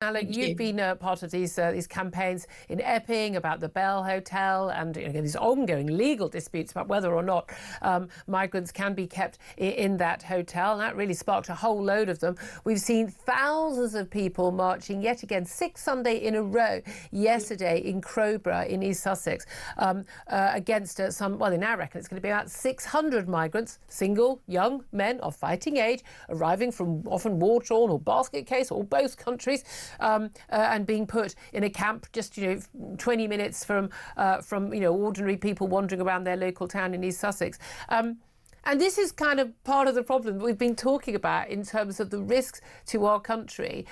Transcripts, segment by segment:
Now, look, you've been part of these campaigns in Epping about the Bell Hotel and these ongoing legal disputes about whether or not migrants can be kept in that hotel. And that really sparked a whole load of them. We've seen thousands of people marching yet again, 6 Sunday in a row yesterday in Crowborough in East Sussex against well, they now reckon it's going to be about 600 migrants, single, young men of fighting age, arriving from often war-torn or basket case or both countries. And being put in a camp just 20 minutes from ordinary people wandering around their local town in East Sussex. And this is kind of part of the problem that we've been talking about in terms of the risks to our country.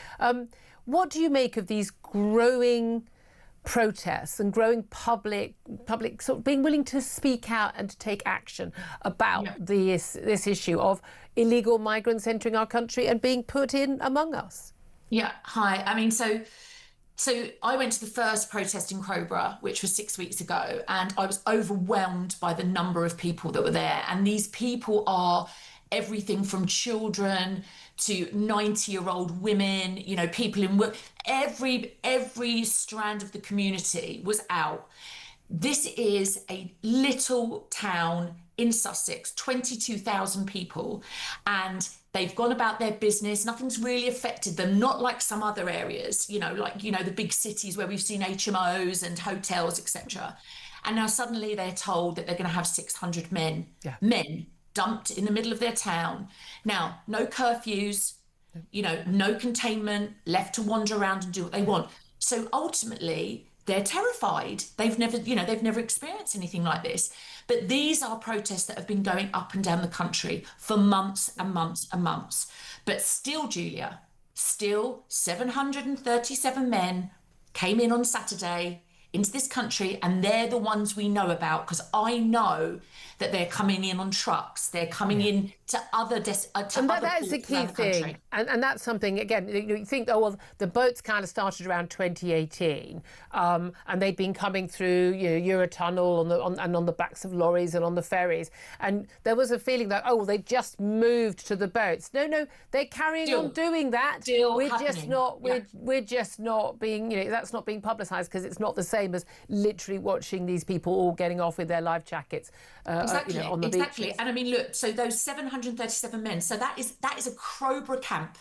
What do you make of these growing protests and growing public sort of being willing to speak out and to take action about this issue of illegal migrants entering our country and being put in among us? Yeah, hi. I mean, so I went to the first protest in Crowborough, which was 6 weeks ago, and I was overwhelmed by the number of people that were there. And these people are everything from children to 90-year-old women, people in work. Every strand of the community was out. This is a little town in Sussex, 22,000 people, and they've gone about their business. Nothing's really affected them, not like some other areas, the big cities where we've seen HMOs and hotels, etc. And now suddenly they're told that they're going to have 600 men dumped in the middle of their town. Now, no curfews, no containment, left to wander around and do what they want. So ultimately, they're terrified. They've never experienced anything like this. But these are protests that have been going up and down the country for months and months and months. But still, Julia, 737 men came in on Saturday into this country, and they're the ones we know about, because I know that they're coming in on trucks. They're coming in to other and that is the key thing, and that's something, again, you think, oh, well, the boats kind of started around 2018, and they'd been coming through Eurotunnel on the backs of lorries and on the ferries, and there was a feeling that, oh, well, they just moved to the boats. No, they're carrying on doing that. We're just not being, that's not being publicised, because it's not the same as literally watching these people all getting off with their life jackets on the beaches. And I mean, look, so those 737 men, so that is a Crowborough camp.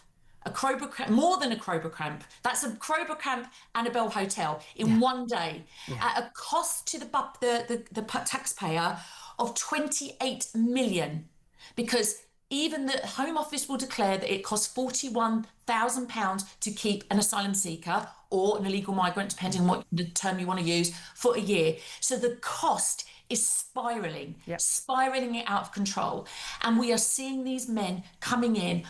More than a Crowborough camp. That's a Crowborough camp and a Bell Hotel in one day, at a cost to the taxpayer of 28 million, because even the Home Office will declare that it costs £41,000 to keep an asylum seeker or an illegal migrant, depending on what the term you want to use, for a year. So the cost is spiralling it out of control. And we are seeing these men coming in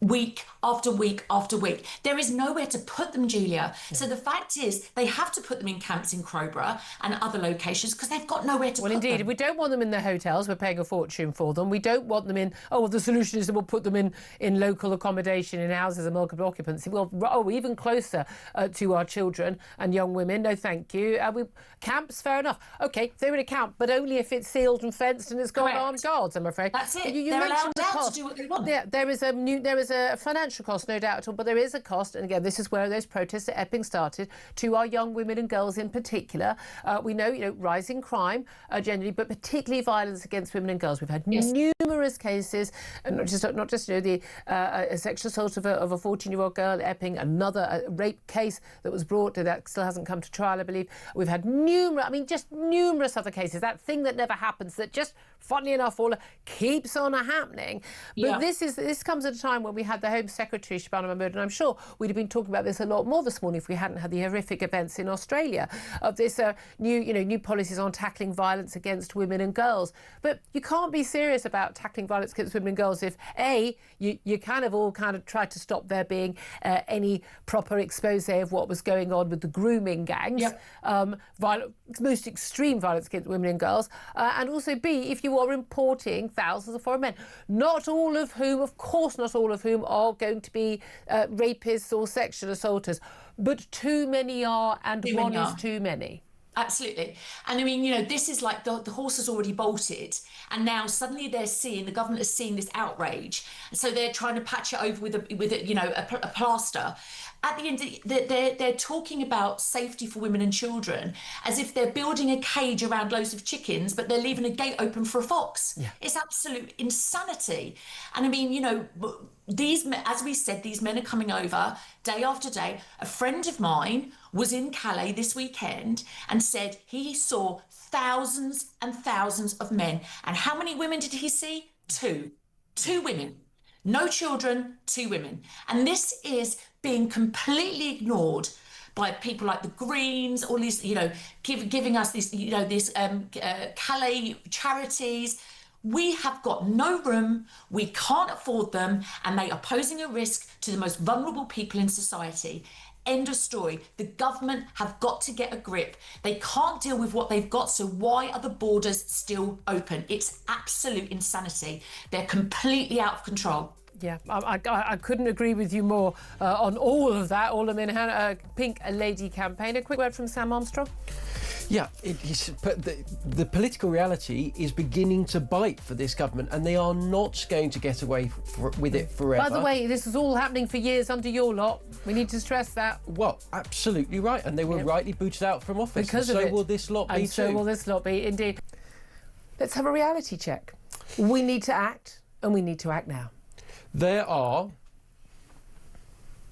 week after week after week. There is nowhere to put them, Julia. So the fact is, they have to put them in camps in Crowborough and other locations, because they've got nowhere to put them. Well, indeed, we don't want them in the hotels. We're paying a fortune for them. We don't want them in, the solution is that we'll put them in local accommodation, in houses of multiple occupancy. Well, even closer to our children and young women. No, thank you. Camps, fair enough. OK, they're in a camp, but only if it's sealed and fenced and it's got armed guards, I'm afraid. That's it. They're allowed to do what they want. Yeah, there is a financial cost, no doubt at all, but there is a cost, and again, this is where those protests at Epping started, to our young women and girls in particular. We know, rising crime generally, but particularly violence against women and girls. We've had numerous cases, and not just a sexual assault of a 14-year-old girl at Epping, another rape case that was brought that still hasn't come to trial, I believe. We've had numerous other cases. That thing that never happens, that just, funnily enough, all keeps on happening. But this comes at a time when we had the Home Secretary, Shabana Mahmood, and I'm sure we'd have been talking about this a lot more this morning if we hadn't had the horrific events in Australia of this new policies on tackling violence against women and girls. But you can't be serious about tackling violence against women and girls if you all tried to stop there being any proper expose of what was going on with the grooming gangs, most extreme violence against women and girls, and also B, if you are importing thousands of foreign men, not all of whom are going to be rapists or sexual assaulters, but too many are, and one is too many. Absolutely. And I mean, you know, this is like the horse has already bolted, and now suddenly the government is seeing this outrage. And so they're trying to patch it over with a plaster. At the end, they're talking about safety for women and children as if they're building a cage around loads of chickens, but they're leaving a gate open for a fox. Yeah. It's absolute insanity. And I mean, you know, as we said, these men are coming over day after day. A friend of mine was in Calais this weekend and said he saw thousands and thousands of men. And how many women did he see? Two women. No children, 2 women. And this is being completely ignored by people like the Greens, all these, you know, giving us these, you know, these Calais charities. We have got no room, we can't afford them, and they are posing a risk to the most vulnerable people in society. End of story. The government have got to get a grip. They can't deal with what they've got, so why are the borders still open? It's absolute insanity. They're completely out of control. Yeah, I couldn't agree with you more on all of that. All of in Pink Lady campaign. A quick word from Sam Armstrong. Yeah, but the political reality is beginning to bite for this government, and they are not going to get away with it forever. By the way, this is all happening for years under your lot. We need to stress that. Well, absolutely right, and they were rightly booted out from office. Because of it. So will this lot be too. And so will this lot be, indeed. Let's have a reality check. We need to act, and we need to act now. There are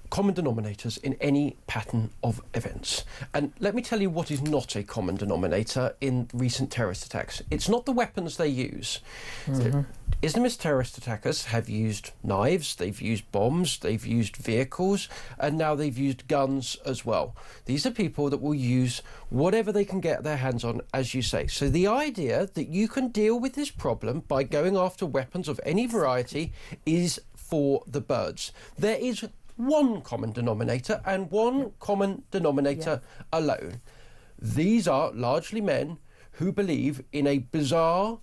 common denominators in any pattern of events. And let me tell you what is not a common denominator in recent terrorist attacks. It's not the weapons they use. Mm-hmm. Islamist terrorist attackers have used knives, they've used bombs, they've used vehicles, and now they've used guns as well. These are people that will use whatever they can get their hands on, as you say. So the idea that you can deal with this problem by going after weapons of any variety is for the birds. There is one common denominator, and one common denominator alone. These are largely men who believe in a bizarre,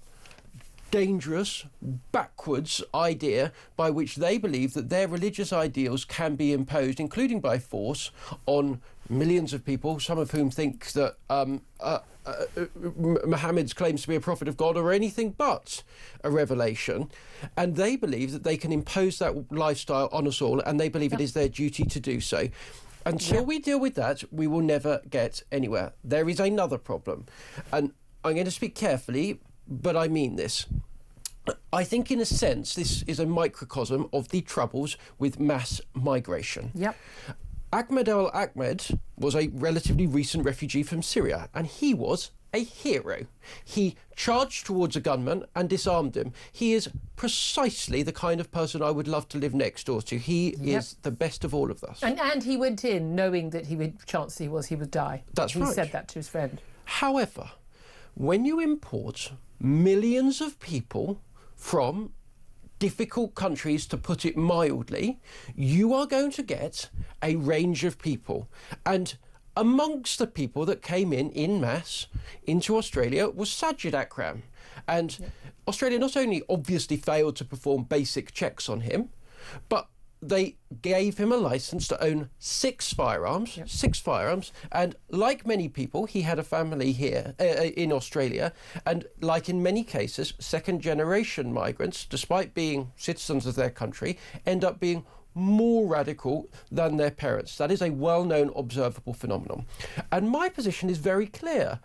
dangerous, backwards idea by which they believe that their religious ideals can be imposed, including by force, on millions of people, some of whom think that Muhammad's claims to be a prophet of God or anything but a revelation, and they believe that they can impose that lifestyle on us all, and they believe it is their duty to do so. Until we deal with that, we will never get anywhere. There is another problem, and I'm going to speak carefully, but I mean this. I think, in a sense, this is a microcosm of the troubles with mass migration. Yep. Ahmed al-Ahmed was a relatively recent refugee from Syria, and he was a hero. He charged towards a gunman and disarmed him. He is precisely the kind of person I would love to live next door to. He is the best of all of us. And he went in knowing that he would die. That's right. He said that to his friend. However, when you import millions of people from difficult countries, to put it mildly, you are going to get a range of people. And amongst the people that came in masse into Australia was Sajid Akram. And Australia not only obviously failed to perform basic checks on him, but they gave him a licence to own 6 firearms, 6 firearms, and like many people, he had a family here in Australia, and like in many cases, second-generation migrants, despite being citizens of their country, end up being more radical than their parents. That is a well-known, observable phenomenon. And my position is very clear.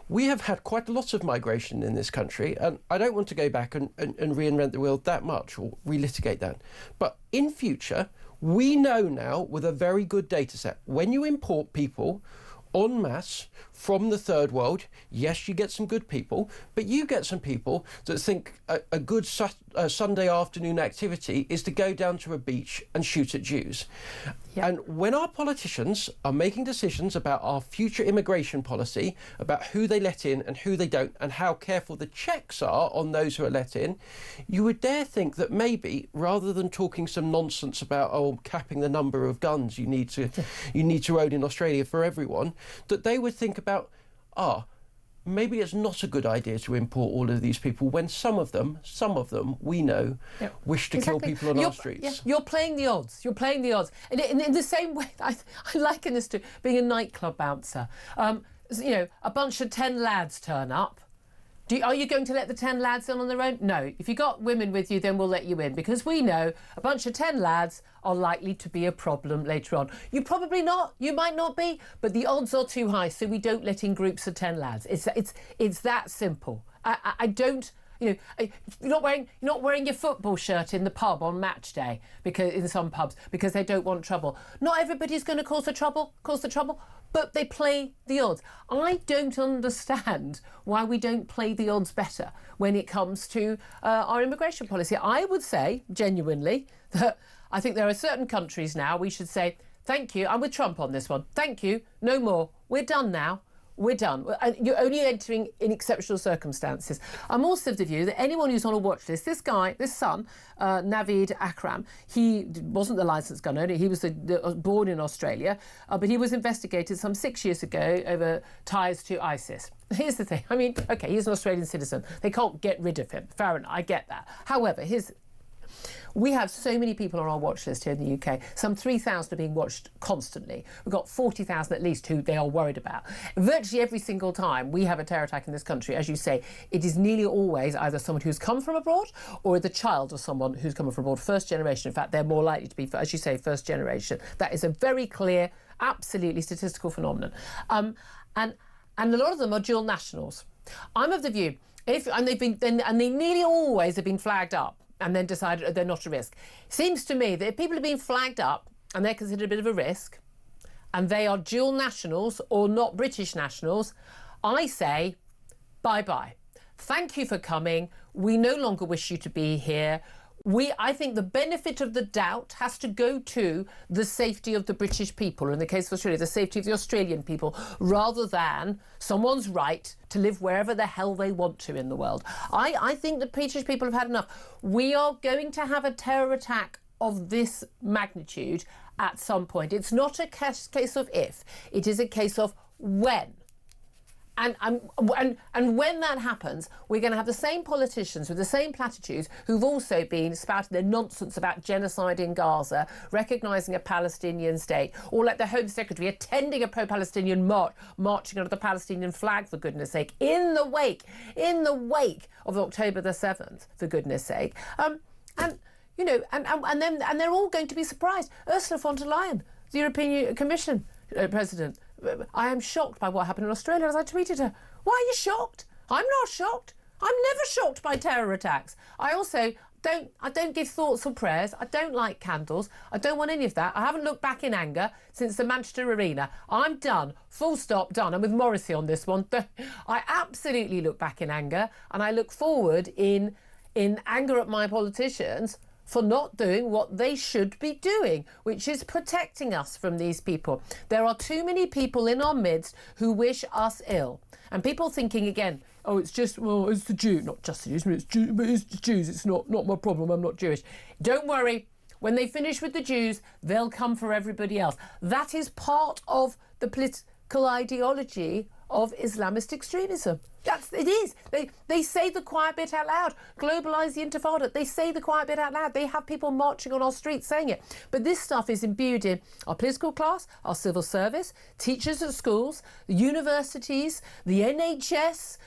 We have had quite a lot of migration in this country, and I don't want to go back and reinvent the wheel that much or relitigate that. But in future, we know now with a very good data set, when you import people en masse from the third world, yes, you get some good people, but you get some people that think a good Sunday afternoon activity is to go down to a beach and shoot at Jews. Yep. And when our politicians are making decisions about our future immigration policy, about who they let in and who they don't, and how careful the checks are on those who are let in, you would dare think that maybe, rather than talking some nonsense about, capping the number of guns you need to own in Australia for everyone, that they would think about, maybe it's not a good idea to import all of these people when some of them we know wish to kill people on our streets. Yeah. You're playing the odds. You're playing the odds. And in the same way, I liken this to being a nightclub bouncer. you know, a bunch of 10 lads turn up, are you going to let the 10 lads in on their own? No. If you got women with you, then we'll let you in, because we know a bunch of 10 lads are likely to be a problem later on. You probably not. You might not be, but the odds are too high, so we don't let in groups of 10 lads. It's that simple. I don't. You know, you're not wearing your football shirt in the pub on match day, because in some pubs, because they don't want trouble. Not everybody's going to cause the trouble, but they play the odds. I don't understand why we don't play the odds better when it comes to our immigration policy. I would say, genuinely, that I think there are certain countries now we should say, thank you. I'm with Trump on this one. Thank you. No more. We're done now. We're done. You're only entering in exceptional circumstances. I'm also of the view that anyone who's on a watch list, this son, Naveed Akram, he wasn't the licensed gun owner. He was born in Australia, but he was investigated some 6 years ago over ties to ISIS. Here's the thing. I mean, OK, he's an Australian citizen. They can't get rid of him. Fair enough. I get that. However, we have so many people on our watch list here in the UK. Some 3,000 are being watched constantly. We've got 40,000 at least who they are worried about. Virtually every single time we have a terror attack in this country, as you say, it is nearly always either someone who's come from abroad or the child of someone who's come from abroad, first generation. In fact, they're more likely to be, as you say, first generation. That is a very clear, absolutely statistical phenomenon. And a lot of them are dual nationals. I'm of the view, they nearly always have been flagged up and then decided they're not a risk. Seems to me that if people have been flagged up and they're considered a bit of a risk, and they are dual nationals or not British nationals, I say, bye-bye. Thank you for coming. We no longer wish you to be here. I think the benefit of the doubt has to go to the safety of the British people, or in the case of Australia, the safety of the Australian people, rather than someone's right to live wherever the hell they want to in the world. I think the British people have had enough. We are going to have a terror attack of this magnitude at some point. It's not a case of if, it is a case of when. And when that happens, we're going to have the same politicians with the same platitudes who've also been spouting their nonsense about genocide in Gaza, recognising a Palestinian state, or like the Home Secretary attending a pro-Palestinian march, marching under the Palestinian flag, for goodness sake, in the wake of October the 7th, for goodness sake. And they're all going to be surprised. Ursula von der Leyen, the European Commission President, I am shocked by what happened in Australia, as I tweeted her. Why are you shocked? I'm not shocked. I'm never shocked by terror attacks. I also don't give thoughts or prayers. I don't like candles. I don't want any of that. I haven't looked back in anger since the Manchester Arena. I'm done. Full stop, done. I'm with Morrissey on this one. I absolutely look back in anger, and I look forward in anger at my politicians for not doing what they should be doing, which is protecting us from these people. There are too many people in our midst who wish us ill. And people thinking again, oh, it's the Jews, not just the Jews, but it's the Jews, it's not my problem, I'm not Jewish. Don't worry, when they finish with the Jews, they'll come for everybody else. That is part of the political ideology of Islamist extremism. It is. They say the quiet bit out loud. Globalise the Intifada. They say the quiet bit out loud. They have people marching on our streets saying it. But this stuff is imbued in our political class, our civil service, teachers at schools, the universities, the NHS,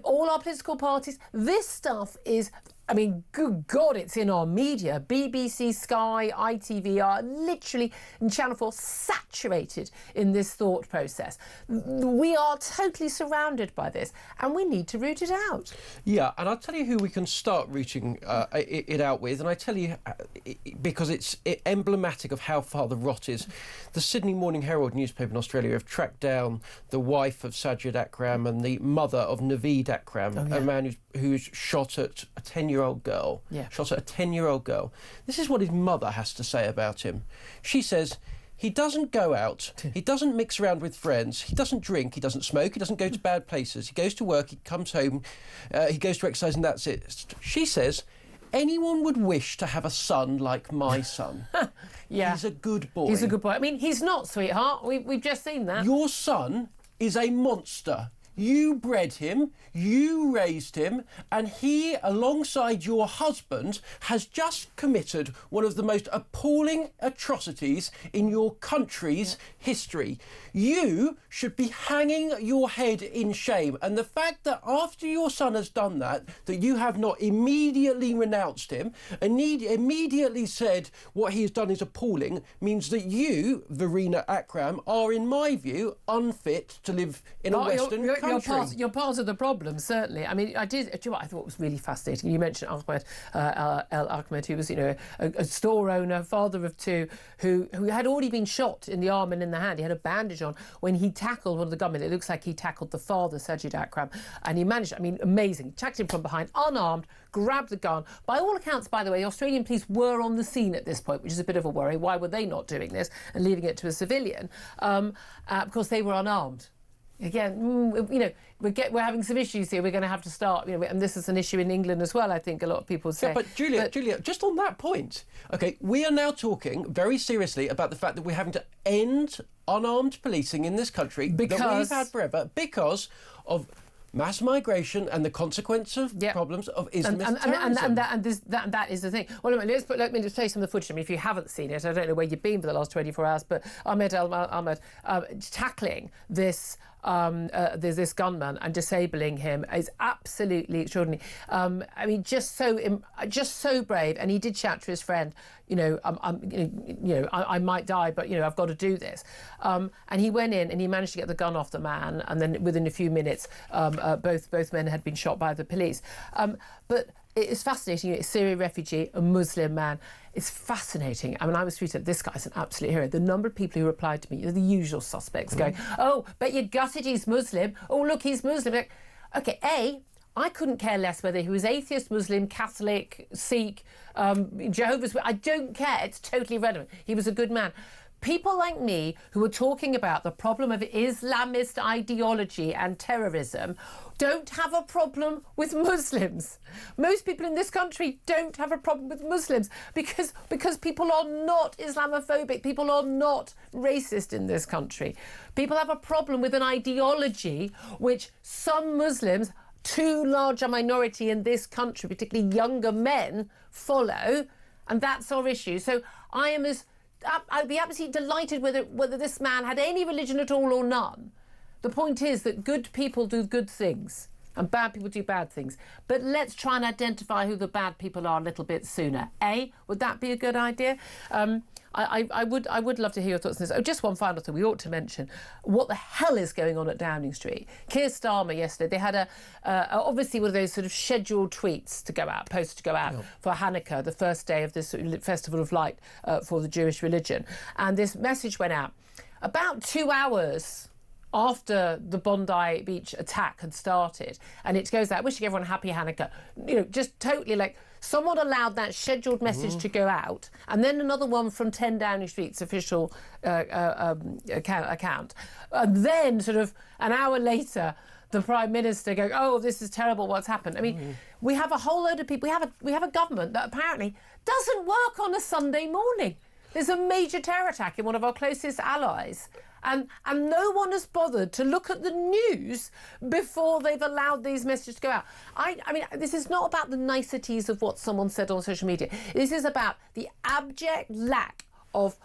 all our political parties. This stuff is, I mean, good God, it's in our media. BBC, Sky, ITV are literally, in Channel 4, saturated in this thought process. We are totally surrounded by this, and we need to root it out. Yeah, and I'll tell you who we can start rooting it out with, and I tell you, because it's emblematic of how far the rot is. The Sydney Morning Herald newspaper in Australia have tracked down the wife of Sajid Akram and the mother of Naveed Akram, a man who's shot at a 10-year-old girl. Shot at a 10-year-old girl. This is what his mother has to say about him. She says, he doesn't go out, he doesn't mix around with friends, he doesn't drink, he doesn't smoke, he doesn't go to bad places, he goes to work, he comes home, he goes to exercise, and that's it. She says, anyone would wish to have a son like my son. He's a good boy. He's a good boy. I mean, he's not, sweetheart. We've just seen that. Your son is a monster. You bred him, you raised him, and he, alongside your husband, has just committed one of the most appalling atrocities in your country's history. You should be hanging your head in shame. And the fact that after your son has done that you have not immediately renounced him, and immediately said what he has done is appalling, means that you, Verena Akram, are, in my view, unfit to live in a Western country. You're part of the problem, certainly. I mean, do you know what I thought was really fascinating? You mentioned Ahmed El Ahmed, who was, you know, a store owner, father of two, who had already been shot in the arm and in the hand. He had a bandage on when he tackled one of the gunmen. It looks like he tackled the father, Sajid Akram, and he managed, I mean, amazing. He attacked him from behind, unarmed, grabbed the gun. By all accounts, by the way, Australian police were on the scene at this point, which is a bit of a worry. Why were they not doing this and leaving it to a civilian? Because they were unarmed. Again, you know, we're having some issues here. We're going to have to start, you know, and this is an issue in England as well, I think a lot of people say. Yeah, but Julia, just on that point, OK, we are now talking very seriously about the fact that we're having to end unarmed policing in this country that we've had forever because of mass migration and the consequence of problems of Islamist terrorism. And that is the thing. Well, let me just play some of the footage. I mean, if you haven't seen it, I don't know where you've been for the last 24 hours, but Ahmed Ahmed tackling this there's this gunman and disabling him is absolutely extraordinary. I mean, just so brave. And he did shout to his friend, I might die, but I've got to do this. And he went in and he managed to get the gun off the man, and then within a few minutes, both men had been shot by the police. But it's fascinating. It's a Syrian refugee, a Muslim man. It's fascinating. I mean, I was tweeted, this guy's an absolute hero. The number of people who replied to me, the usual suspects, going, oh, but you're gutted he's Muslim. Oh, look, he's Muslim. Like, OK, I couldn't care less whether he was atheist, Muslim, Catholic, Sikh, Jehovah's Witness. I don't care. It's totally irrelevant. He was a good man. People like me who are talking about the problem of Islamist ideology and terrorism don't have a problem with Muslims. Most people in this country don't have a problem with Muslims because people are not Islamophobic. People are not racist in this country. People have a problem with an ideology which some Muslims, too large a minority in this country, particularly younger men, follow, and that's our issue. So I'd be absolutely delighted whether this man had any religion at all or none. The point is that good people do good things and bad people do bad things. But let's try and identify who the bad people are a little bit sooner. Would that be a good idea? I would love to hear your thoughts on this. Oh, just one final thing we ought to mention. What the hell is going on at Downing Street? Keir Starmer yesterday, they had obviously one of those sort of scheduled tweets to go out, posts to go out for Hanukkah, the first day of this festival of light for the Jewish religion. And this message went out about 2 hours after the Bondi Beach attack had started. And it goes out, wishing everyone a happy Hanukkah. Just totally like, someone allowed that scheduled message to go out, and then another one from 10 Downing Street's official account. And then sort of an hour later, the Prime Minister going, oh, this is terrible, what's happened? I mean, we have a whole load of people. We have a government that apparently doesn't work on a Sunday morning. There's a major terror attack in one of our closest allies. And no one has bothered to look at the news before they've allowed these messages to go out. I mean, this is not about the niceties of what someone said on social media. This is about the abject lack of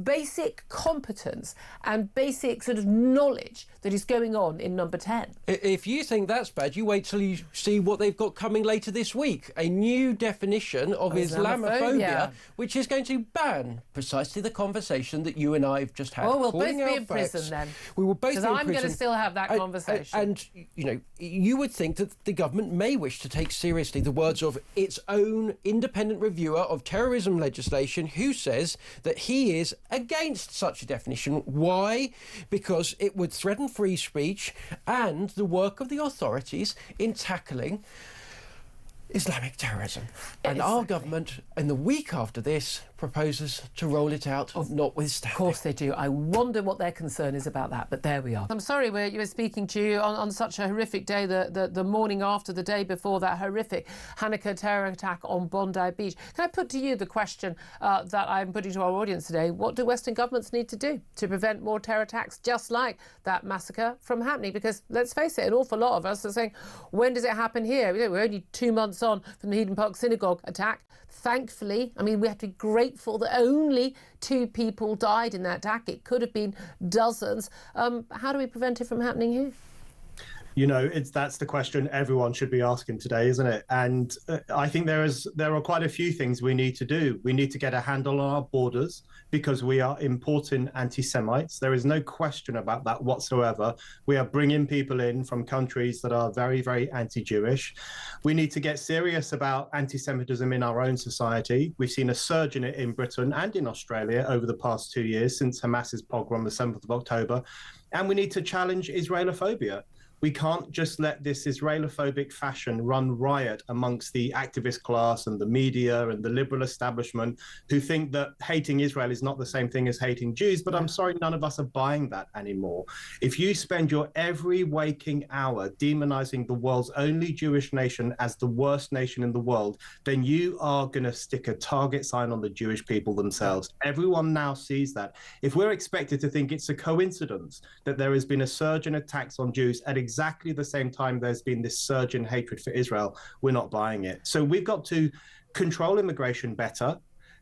basic competence and basic sort of knowledge that is going on in Number 10. If you think that's bad, you wait till you see what they've got coming later this week. A new definition of Islamophobia, which is going to ban precisely the conversation that you and I have just had. Well, we'll both be in prison then. We will both be in prison. Because I'm going to still have that conversation. And, you would think that the government may wish to take seriously the words of its own independent reviewer of terrorism legislation, who says that he is against such a definition. Why? Because it would threaten free speech and the work of the authorities in tackling Islamic terrorism. And our government, in the week after this, proposes to roll it out, notwithstanding. Of course they do. I wonder what their concern is about that, but there we are. I'm sorry you were speaking to you on such a horrific day, the morning after, the day before that horrific Hanukkah terror attack on Bondi Beach. Can I put to you the question that I'm putting to our audience today? What do Western governments need to do to prevent more terror attacks just like that massacre from happening? Because let's face it, an awful lot of us are saying, when does it happen here? We're only 2 months on from the Eden Park synagogue attack. Thankfully, I mean, we have to be grateful that only 2 people died in that attack. It could have been dozens. How do we prevent it from happening here? You know, that's the question everyone should be asking today, isn't it? And I think there are quite a few things we need to do. We need to get a handle on our borders because we are importing anti-Semites. There is no question about that whatsoever. We are bringing people in from countries that are very, very anti-Jewish. We need to get serious about anti-Semitism in our own society. We've seen a surge in it in Britain and in Australia over the past 2 years since Hamas's pogrom, the 7th of October. And we need to challenge Israelophobia. We can't just let this Israelophobic fashion run riot amongst the activist class and the media and the liberal establishment who think that hating Israel is not the same thing as hating Jews. But I'm sorry, none of us are buying that anymore. If you spend your every waking hour demonizing the world's only Jewish nation as the worst nation in the world, then you are going to stick a target sign on the Jewish people themselves. Everyone now sees that. If we're expected to think it's a coincidence that there has been a surge in attacks on Jews at exactly the same time there's been this surge in hatred for Israel, we're not buying it. So we've got to control immigration better,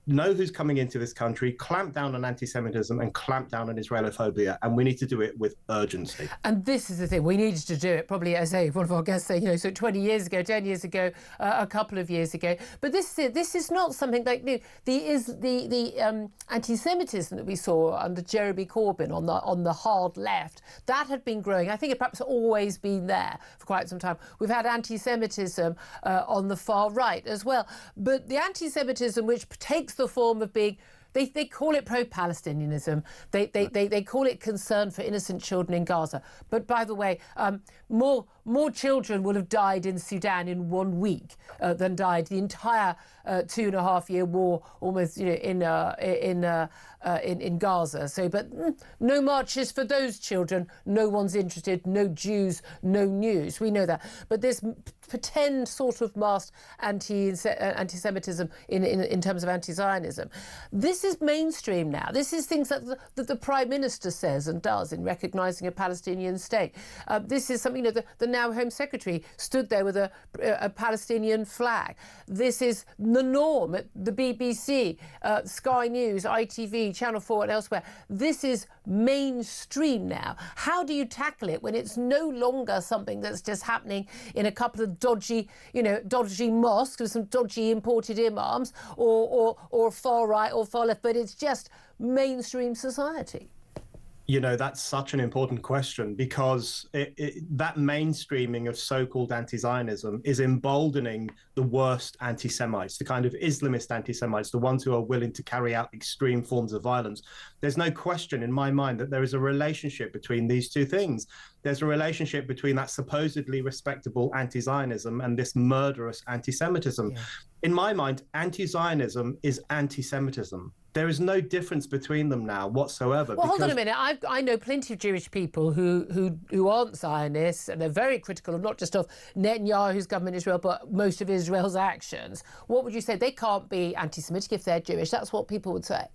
know who's coming into this country, clamp down on anti-Semitism and clamp down on Israelophobia, and we need to do it with urgency. And this is the thing, we needed to do it, probably, as one of our guests say, so 20 years ago, 10 years ago, a couple of years ago. But this is not something like new. The anti-Semitism that we saw under Jeremy Corbyn on the hard left, that had been growing. I think it perhaps always been there for quite some time. We've had anti-Semitism on the far right as well. But the anti-Semitism which takes the form of being, they call it pro-Palestinianism, they call it concern for innocent children in Gaza. But by the way, more children will have died in Sudan in 1 week than died the entire 2.5-year war, almost, in Gaza. So, but no marches for those children. No one's interested. No Jews. No news. We know that. But this pretend sort of masked anti-Semitism in terms of anti-Zionism, this is mainstream now. This is things that the Prime Minister says and does in recognising a Palestinian state. This is something that the now Home Secretary stood there with a Palestinian flag. This is the norm at the BBC, Sky News, ITV, Channel 4 and elsewhere. This is mainstream now. How do you tackle it when it's no longer something that's just happening in a couple of dodgy mosques with some dodgy imported imams or far right or far left, but it's just mainstream society? You know, that's such an important question because that mainstreaming of so-called anti-Zionism is emboldening the worst anti-Semites, the kind of Islamist anti-Semites, the ones who are willing to carry out extreme forms of violence. There's no question in my mind that there is a relationship between these two things. There's a relationship between that supposedly respectable anti-Zionism and this murderous anti-Semitism. Yeah. In my mind, anti-Zionism is anti-Semitism. There is no difference between them now whatsoever. Well, hold on a minute. I know plenty of Jewish people who aren't Zionists, and they're very critical of not just of Netanyahu's government in Israel, but most of Israel's actions. What would you say? They can't be anti-Semitic if they're Jewish. That's what people would say.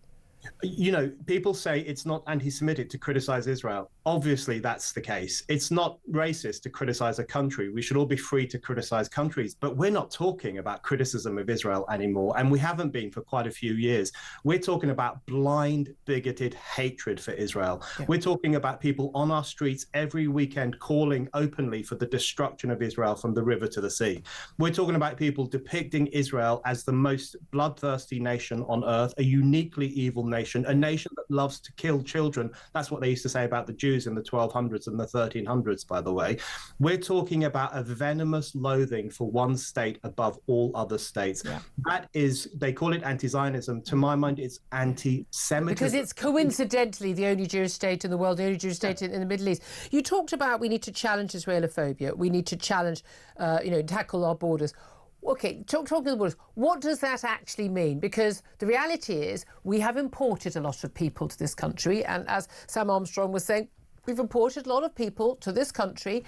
You know, people say it's not anti-Semitic to criticize Israel. Obviously, that's the case. It's not racist to criticize a country. We should all be free to criticize countries. But we're not talking about criticism of Israel anymore, and we haven't been for quite a few years. We're talking about blind, bigoted hatred for Israel. Yeah. We're talking about people on our streets every weekend calling openly for the destruction of Israel from the river to the sea. We're talking about people depicting Israel as the most bloodthirsty nation on earth, a uniquely evil nation, a nation that loves to kill children. That's what they used to say about the Jews in the 1200s and the 1300s, by the way. We're talking about a venomous loathing for one state above all other states. Yeah. That is, they call it anti-Zionism. To my mind, it's anti-Semitism. Because it's coincidentally the only Jewish state in the world, the only Jewish state in the Middle East. You talked about we need to challenge Israelophobia. We need to challenge, tackle our borders. Okay, talking of the borders, what does that actually mean? Because the reality is we have imported a lot of people to this country, and as Sam Armstrong was saying, we've imported a lot of people to this country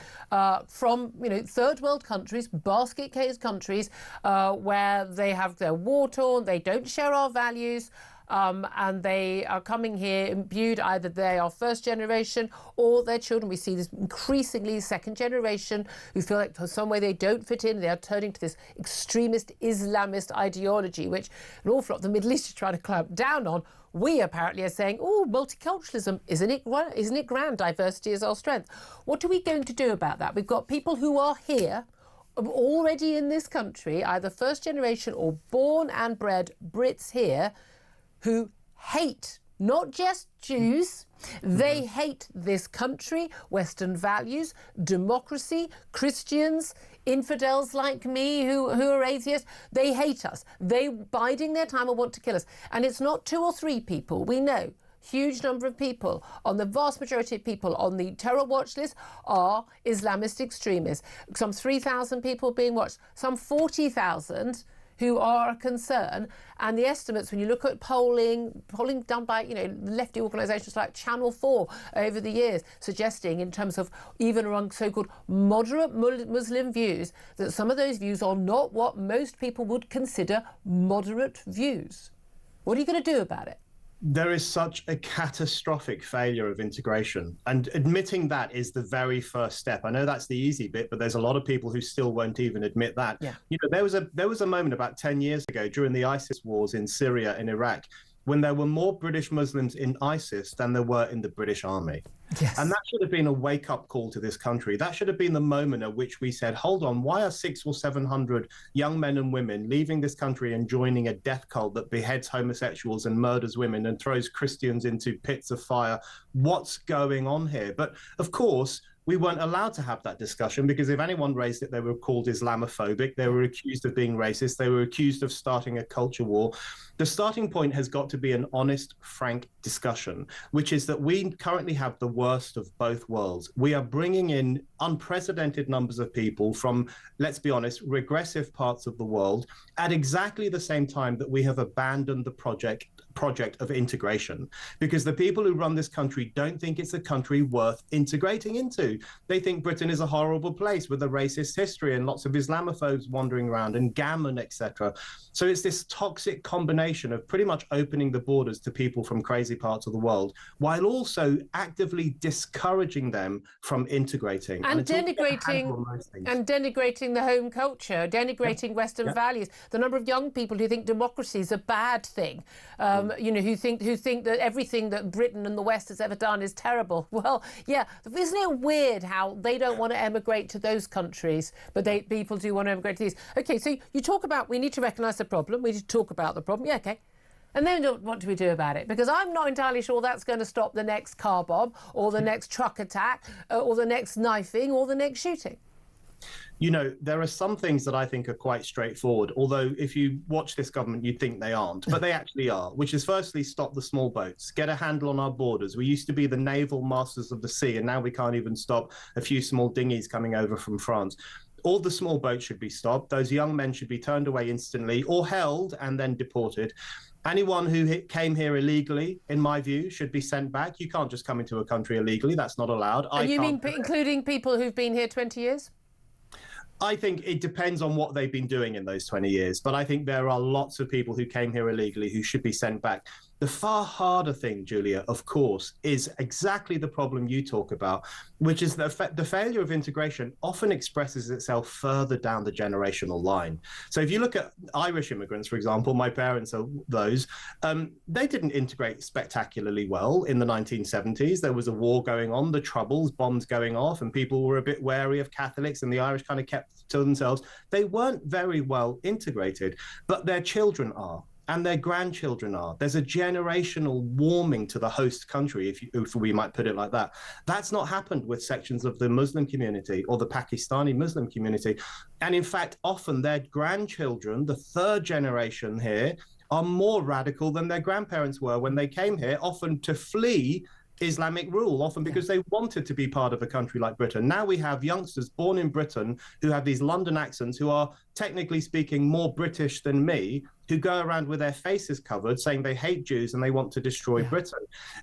from, third world countries, basket case countries, where they're war-torn, they don't share our values, and they are coming here imbued, either they are first generation or their children. We see this increasingly second generation who feel like for some way they don't fit in. They are turning to this extremist Islamist ideology, which an awful lot of the Middle East is trying to clamp down on. We apparently are saying, oh, multiculturalism, isn't it grand? Diversity is our strength. What are we going to do about that? We've got people who are here, already in this country, either first generation or born and bred Brits here, who hate not just Jews, they hate this country, Western values, democracy, Christians, infidels like me who are atheists. They hate us. They biding their time and want to kill us. And it's not 2 or 3 people. We know huge number of people, on the vast majority of people on the terror watch list are Islamist extremists. Some 3,000 people being watched, some 40,000 who are a concern. And the estimates, when you look at polling done by lefty organisations like Channel 4 over the years, suggesting in terms of even among so-called moderate Muslim views, that some of those views are not what most people would consider moderate views. What are you going to do about it? There is such a catastrophic failure of integration, and admitting that is the very first step. I know that's the easy bit, but there's a lot of people who still won't even admit that. Yeah. There was a moment about 10 years ago during the ISIS wars in Syria and Iraq when there were more British Muslims in ISIS than there were in the British Army. Yes. And that should have been a wake-up call to this country. That should have been the moment at which we said, hold on, why are 600 or 700 young men and women leaving this country and joining a death cult that beheads homosexuals and murders women and throws Christians into pits of fire? What's going on here? But of course, we weren't allowed to have that discussion, because if anyone raised it, they were called Islamophobic. They were accused of being racist. They were accused of starting a culture war. The starting point has got to be an honest, frank discussion, which is that we currently have the worst of both worlds. We are bringing in unprecedented numbers of people from, let's be honest, regressive parts of the world at exactly the same time that we have abandoned the project of integration, because the people who run this country don't think it's a country worth integrating into. They think Britain is a horrible place with a racist history and lots of Islamophobes wandering around and gammon, etc. So it's this toxic combination of pretty much opening the borders to people from crazy parts of the world, while also actively discouraging them from integrating. And denigrating the home culture, denigrating Western values. The number of young people who think democracy is a bad thing, who think that everything that Britain and the West has ever done is terrible. Well, yeah, isn't it weird how they don't want to emigrate to those countries, but people do want to emigrate to these? Okay, so you talk about we need to recognise the problem, we need to talk about the problem. Yeah, okay. And then what do we do about it? Because I'm not entirely sure that's going to stop the next car bomb or the next truck attack or the next knifing or the next shooting. There are some things that I think are quite straightforward, although if you watch this government, you'd think they aren't, but they actually are, which is firstly, stop the small boats, get a handle on our borders. We used to be the naval masters of the sea, and now we can't even stop a few small dinghies coming over from France. All the small boats should be stopped. Those young men should be turned away instantly or held and then deported. Anyone who came here illegally, in my view, should be sent back. You can't just come into a country illegally. That's not allowed. And you mean including people who've been here 20 years? I think it depends on what they've been doing in those 20 years. But I think there are lots of people who came here illegally who should be sent back. The far harder thing, Julia, of course, is exactly the problem you talk about, which is that the failure of integration often expresses itself further down the generational line. So if you look at Irish immigrants, for example, my parents are those, they didn't integrate spectacularly well in the 1970s. There was a war going on, the Troubles, bombs going off, and people were a bit wary of Catholics, and the Irish kind of kept to themselves. They weren't very well integrated, but their children are. And their grandchildren are. There's a generational warming to the host country, if we might put it like that. That's not happened with sections of the Muslim community or the Pakistani Muslim community. And in fact, often their grandchildren, the third generation here, are more radical than their grandparents were when they came here, often to flee Islamic rule, often because they wanted to be part of a country like Britain. Now we have youngsters born in Britain who have these London accents, who are technically speaking more British than me, who go around with their faces covered saying they hate Jews and they want to destroy Britain.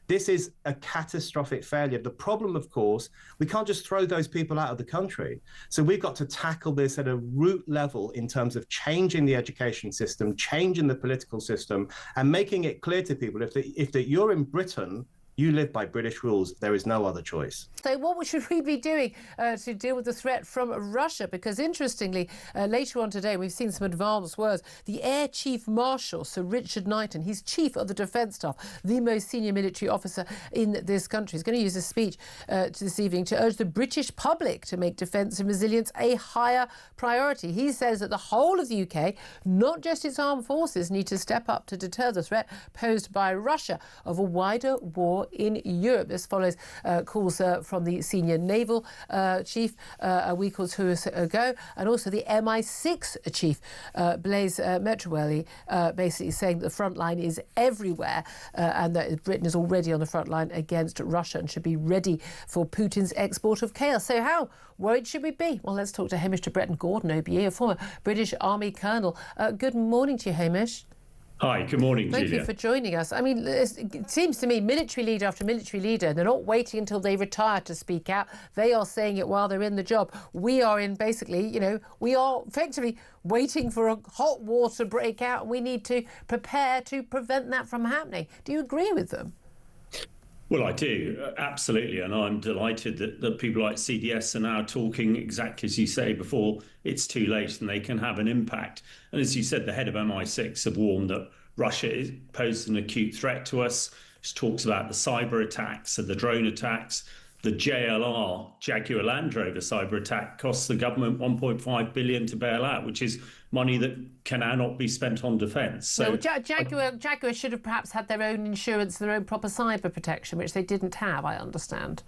This is a catastrophic failure. The problem, of course, we can't just throw those people out of the country. So we've got to tackle this at a root level in terms of changing the education system, changing the political system, and making it clear to people if you're in Britain, you live by British rules. There is no other choice. So what should we be doing to deal with the threat from Russia? Because interestingly, later on today, we've seen some advanced words. The Air Chief Marshal, Sir Richard Knighton, he's Chief of the Defence Staff, the most senior military officer in this country. He's going to use a speech this evening to urge the British public to make defence and resilience a higher priority. He says that the whole of the UK, not just its armed forces, need to step up to deter the threat posed by Russia of a wider war in Europe. This follows calls from the senior naval chief a week or two ago, and also the MI6 chief, Blaise Metrowelli, basically saying that the front line is everywhere and that Britain is already on the front line against Russia and should be ready for Putin's export of chaos. So how worried should we be? Well, let's talk to Hamish de Bretton Gordon, OBE, a former British Army colonel. Good morning to you, Hamish. Hi, good morning, Thank Julia. you for joining us. I mean, it seems to me military leader after military leader, they're not waiting until they retire to speak out. They are saying it while they're in the job. We are in basically, we are effectively waiting for a hot war to break out, and we need to prepare to prevent that from happening. Do you agree with them? Well, I do, absolutely. And I'm delighted that people like CDS are now talking exactly as you say before it's too late and they can have an impact. And as you said, the head of MI6 have warned that Russia poses an acute threat to us. She talks about the cyber attacks and the drone attacks. The JLR, Jaguar Land Rover cyber attack, costs the government $1.5 billion to bail out, which is money that can now not be spent on defence. So well, Jaguar should have perhaps had their own insurance, their own proper cyber protection, which they didn't have, I understand.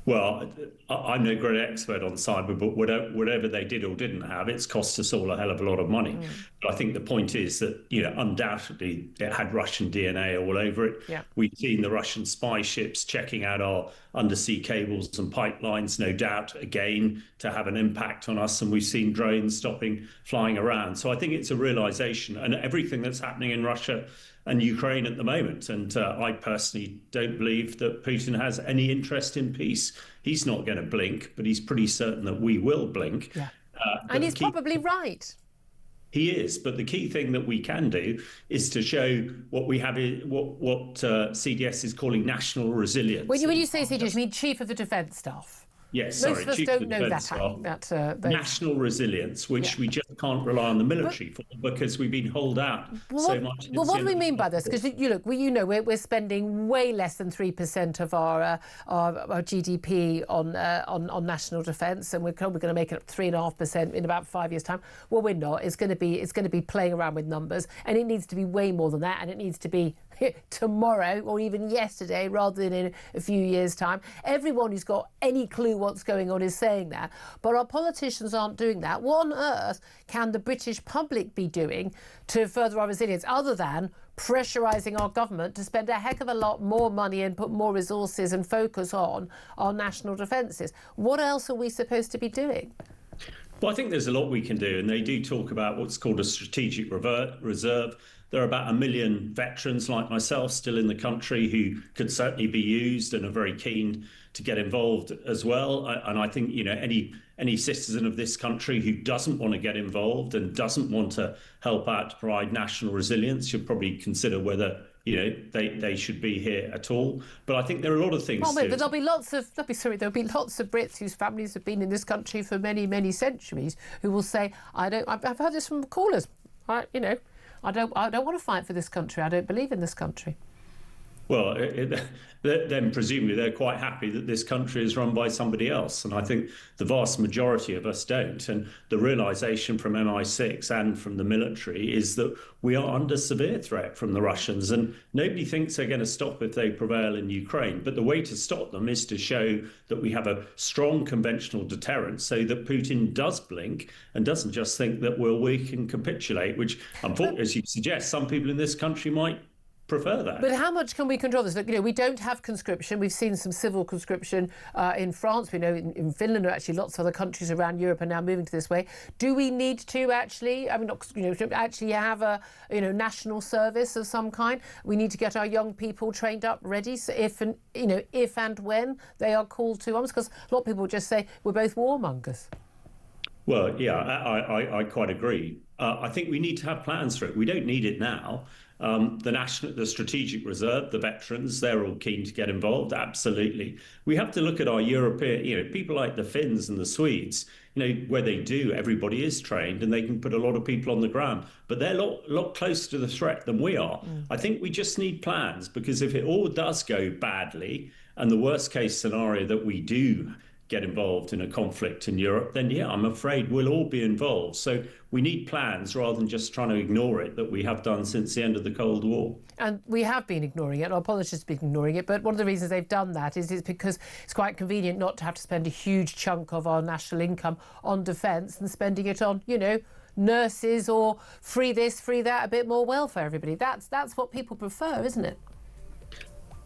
Well, I'm no great expert on cyber, but whatever they did or didn't have, it's cost us all a hell of a lot of money. But I think the point is that, undoubtedly it had Russian DNA all over it. Yeah. We've seen the Russian spy ships checking out our undersea cables and pipelines, no doubt, again, to have an impact on us. And we've seen drones flying around. So I think it's a realization, and everything that's happening in Russia and Ukraine at the moment. And I personally don't believe that Putin has any interest in peace. He's not going to blink, but he's pretty certain that we will blink. Yeah. And he's probably right. He is. But the key thing that we can do is to show what we have, what CDS is calling national resilience. When you say CDS, you mean Chief of the Defence Staff? Yes, Most of us don't know that. National resilience, which we just can't rely on the military for, because we've been holed out so much. Well, what do we mean by this? Because we're spending way less than 3% of our GDP on national defence, and we're going to make it up 3.5% in about 5 years' time. Well, we're not. It's going to be playing around with numbers, and it needs to be way more than that, and it needs to be tomorrow or even yesterday rather than in a few years' time. Everyone who's got any clue what's going on is saying that, but our politicians aren't doing that. What on earth can the British public be doing to further our resilience other than pressurising our government to spend a heck of a lot more money and put more resources and focus on our national defences? What else are we supposed to be doing? Well, I think there's a lot we can do, and they do talk about what's called a strategic reserve. There are about 1 million veterans like myself still in the country who could certainly be used and are very keen to get involved as well. And I think, any citizen of this country who doesn't want to get involved and doesn't want to help out to provide national resilience should probably consider whether they should be here at all. But I think there are a lot of things. Well, but there'll be lots of Brits whose families have been in this country for many, many centuries who will say, I've heard this from callers, I don't want to fight for this country. I don't believe in this country. Well, then presumably they're quite happy that this country is run by somebody else. And I think the vast majority of us don't. And the realisation from MI6 and from the military is that we are under severe threat from the Russians. And nobody thinks they're going to stop if they prevail in Ukraine. But the way to stop them is to show that we have a strong conventional deterrent so that Putin does blink and doesn't just think that we're weak and capitulate, which, unfortunately, as you suggest, some people in this country might prefer that. But how much can we control this? Look, we don't have conscription. We've seen some civil conscription in France. We know in Finland, or actually lots of other countries around Europe are now moving to this way. Do we need to actually, actually have a national service of some kind? We need to get our young people trained up, ready, so if and when they are called to arms, because a lot of people just say we're both warmongers. Well, yeah, I quite agree. I think we need to have plans for it. We don't need it now. The Strategic Reserve, the veterans, they're all keen to get involved. Absolutely. We have to look at our European, people like the Finns and the Swedes, where everybody is trained and they can put a lot of people on the ground, but they're a lot closer to the threat than we are. I think we just need plans, because if it all does go badly, and the worst case scenario that we do get involved in a conflict in Europe, then I'm afraid we'll all be involved. So we need plans rather than just trying to ignore it, that we have done since the end of the Cold War. And we have been ignoring it. Our politicians have been ignoring it. But one of the reasons they've done that is because it's quite convenient not to have to spend a huge chunk of our national income on defence and spending it on, nurses or free this, free that, a bit more welfare, everybody. That's what people prefer, isn't it?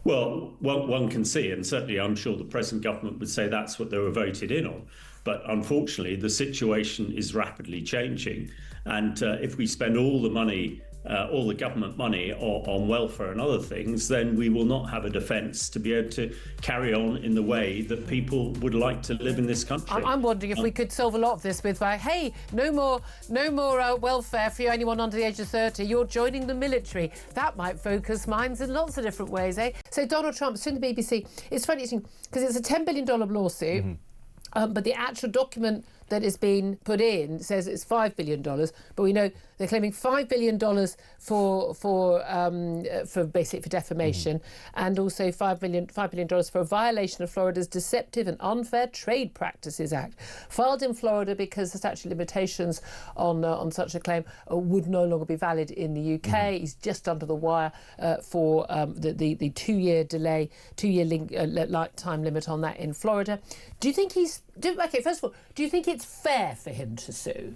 Well, one can see, and certainly I'm sure the present government would say that's what they were voted in on. But unfortunately, the situation is rapidly changing. And if we spend all the money, all the government money on welfare and other things, then we will not have a defence to be able to carry on in the way that people would like to live in this country. I'm wondering if we could solve a lot of this with, hey, no more welfare for anyone under the age of 30. You're joining the military. That might focus minds in lots of different ways, eh? So Donald Trump, suing the BBC. It's funny because it's a $10 billion lawsuit. But the actual document that has been put in says it's $5 billion. But we know they're claiming $5 billion for defamation, and also $5 billion for a violation of Florida's Deceptive and Unfair Trade Practices Act, filed in Florida because the statute of limitations on such a claim would no longer be valid in the UK. He's just under the wire for the 2-year delay, 2-year time limit on that in Florida. Do you think first of all, do you think it's fair for him to sue?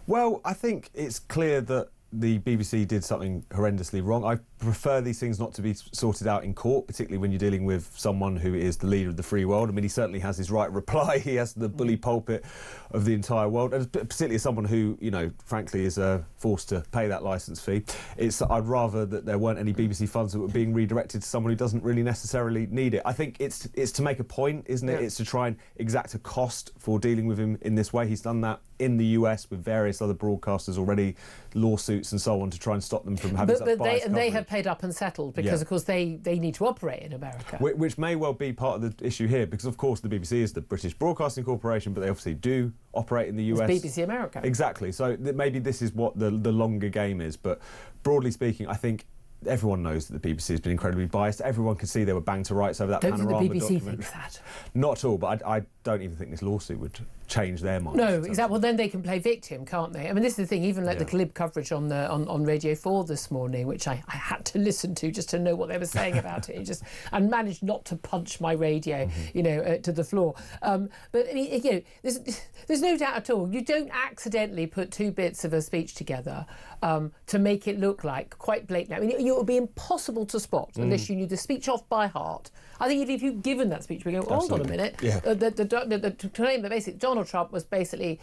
Well, I think it's clear that the BBC did something horrendously wrong. I prefer these things not to be sorted out in court, particularly when you're dealing with someone who is the leader of the free world. I mean, he certainly has his right reply. He has the bully pulpit of the entire world, and particularly as someone who, frankly, is forced to pay that licence fee. I'd rather that there weren't any BBC funds that were being redirected to someone who doesn't really necessarily need it. I think it's to make a point, isn't it? Yeah. It's to try and exact a cost for dealing with him in this way. He's done that in the US with various other broadcasters already, lawsuits and so on, to try and stop them from having such biased coverage. They have paid up and settled because, of course, they need to operate in America. Which may well be part of the issue here, because, of course, the BBC is the British Broadcasting Corporation, but they obviously do operate in the US. It's BBC America. Exactly. So maybe this is what the longer game is. But broadly speaking, I think everyone knows that the BBC has been incredibly biased. Everyone can see they were banged to rights over that panorama document. Don't think the BBC thinks that. Not at all, but I don't even think this lawsuit would change their minds. No, exactly. Well, then they can play victim, can't they? I mean, this is the thing, even like the glib coverage on Radio 4 this morning, which I had to listen to just to know what they were saying about it. I managed not to punch my radio, to the floor. But, I mean, there's no doubt at all, you don't accidentally put two bits of a speech together to make it look like quite blatant. I mean, it would be impossible to spot unless you knew the speech off by heart. I think if you've given that speech, we go, hold on a minute. Yeah. The claim that basically Donald Trump was basically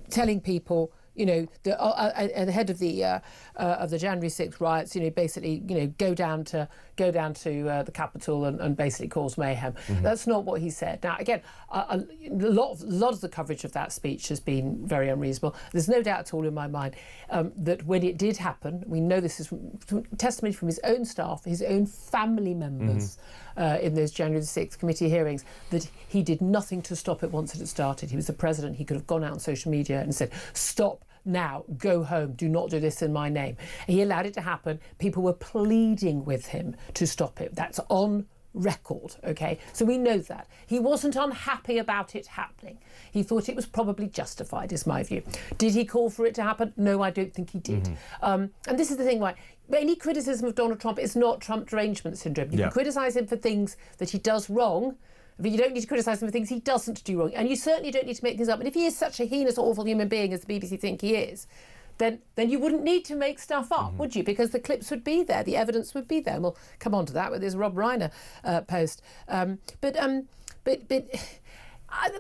telling people, the head of the January 6th riots, basically, go down to the Capitol and basically cause mayhem. That's not what he said. Now, again, a lot of the coverage of that speech has been very unreasonable. There's no doubt at all in my mind that when it did happen, we know this is from testimony from his own staff, his own family members in those January the 6th committee hearings, that he did nothing to stop it once it had started. He was the president. He could have gone out on social media and said, stop now, go home, do not do this in my name. He allowed it to happen. People were pleading with him to stop it. That's on record, OK? So we know that. He wasn't unhappy about it happening. He thought it was probably justified, is my view. Did he call for it to happen? No, I don't think he did. And this is the thing, why any criticism of Donald Trump is not Trump derangement syndrome. You can criticise him for things that he does wrong, but you don't need to criticise him for things he doesn't do wrong. And you certainly don't need to make things up. And if he is such a heinous, awful human being as the BBC think he is, then you wouldn't need to make stuff up, would you? Because the clips would be there, the evidence would be there. And we'll come on to that with this Rob Reiner post.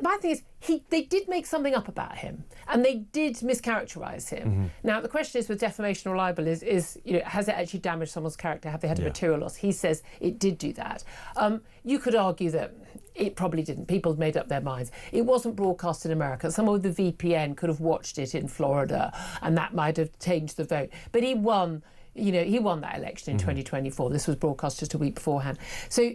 My thing is, they did make something up about him, and they did mischaracterise him. Now, the question is, with defamation or libel, is has it actually damaged someone's character? Have they had a material loss? He says it did do that. You could argue that it probably didn't. People had made up their minds. It wasn't broadcast in America. Someone with the VPN could have watched it in Florida, and that might have changed the vote. But he won. He won that election in 2024. This was broadcast just a week beforehand. So,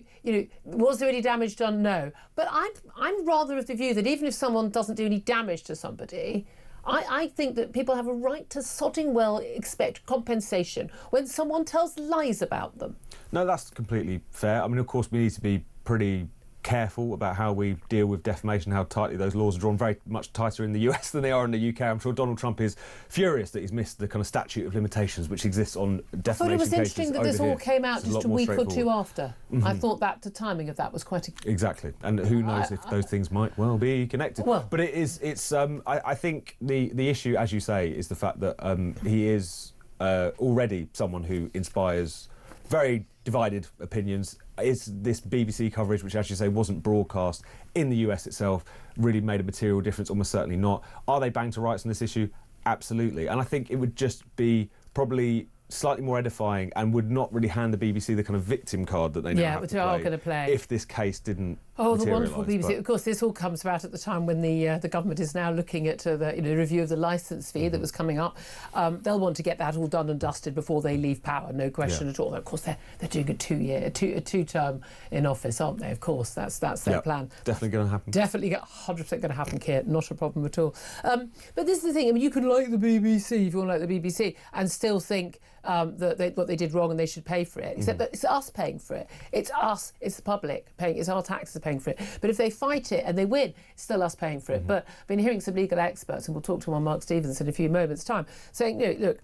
was there any damage done? No. But I'm rather of the view that even if someone doesn't do any damage to somebody, I think that people have a right to sodding well expect compensation when someone tells lies about them. No, that's completely fair. I mean, of course, we need to be pretty careful about how we deal with defamation, how tightly those laws are drawn, very much tighter in the US than they are in the UK. I'm sure Donald Trump is furious that he's missed the kind of statute of limitations which exists on defamation cases. I thought it was interesting that this all came out just a week or two after. I thought that the timing of that was quite... Exactly. And who knows if those things might well be connected. Well, but I think the issue, as you say, is the fact that he is already someone who inspires very divided opinions. Is this BBC coverage, which, as you say, wasn't broadcast in the US itself, really made a material difference? Almost certainly not. Are they bang to rights on this issue? Absolutely. And I think it would just be probably slightly more edifying and would not really hand the BBC the kind of victim card that they now have to play if this case didn't the wonderful BBC. Of course, this all comes about at the time when the government is now looking at the review of the licence fee that was coming up. They'll want to get that all done and dusted before they leave power, no question at all. Of course, they're doing a two-term in office, aren't they? Of course, that's their plan. Definitely going to happen. Definitely 100% going to happen, Keir. Not a problem at all. But this is the thing. I mean, you can like the BBC if you want to like the BBC and still think that what they did wrong and they should pay for it. Except that it's us paying for it. It's us. It's the public paying. It's our taxes paying for it. But if they fight it and they win, it's still us paying for it. But I've been hearing some legal experts, and we'll talk to them on Mark Stevens in a few moments' time, saying, look,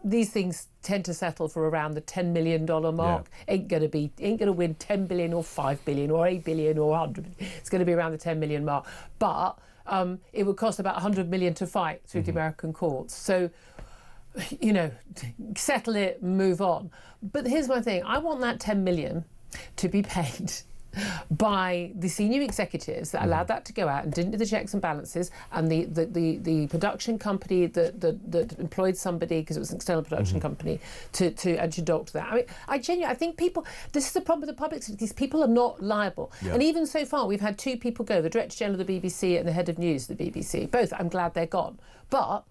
these things tend to settle for around the $10 million mark. Ain't going to win 10 billion or 5 billion or 8 billion or 100 billion. It's going to be around the 10 million mark. But it would cost about 100 million to fight through the American courts. So, settle it, move on. But here's my thing. I want that 10 million to be paid by the senior executives that allowed that to go out and didn't do the checks and balances, and the production company that employed somebody, because it was an external production company, to doctor that. I mean, I think people, this is the problem with the public sector, these people are not liable. And even so far, we've had two people go, the Director General of the BBC and the Head of News of the BBC. Both, I'm glad they're gone. But,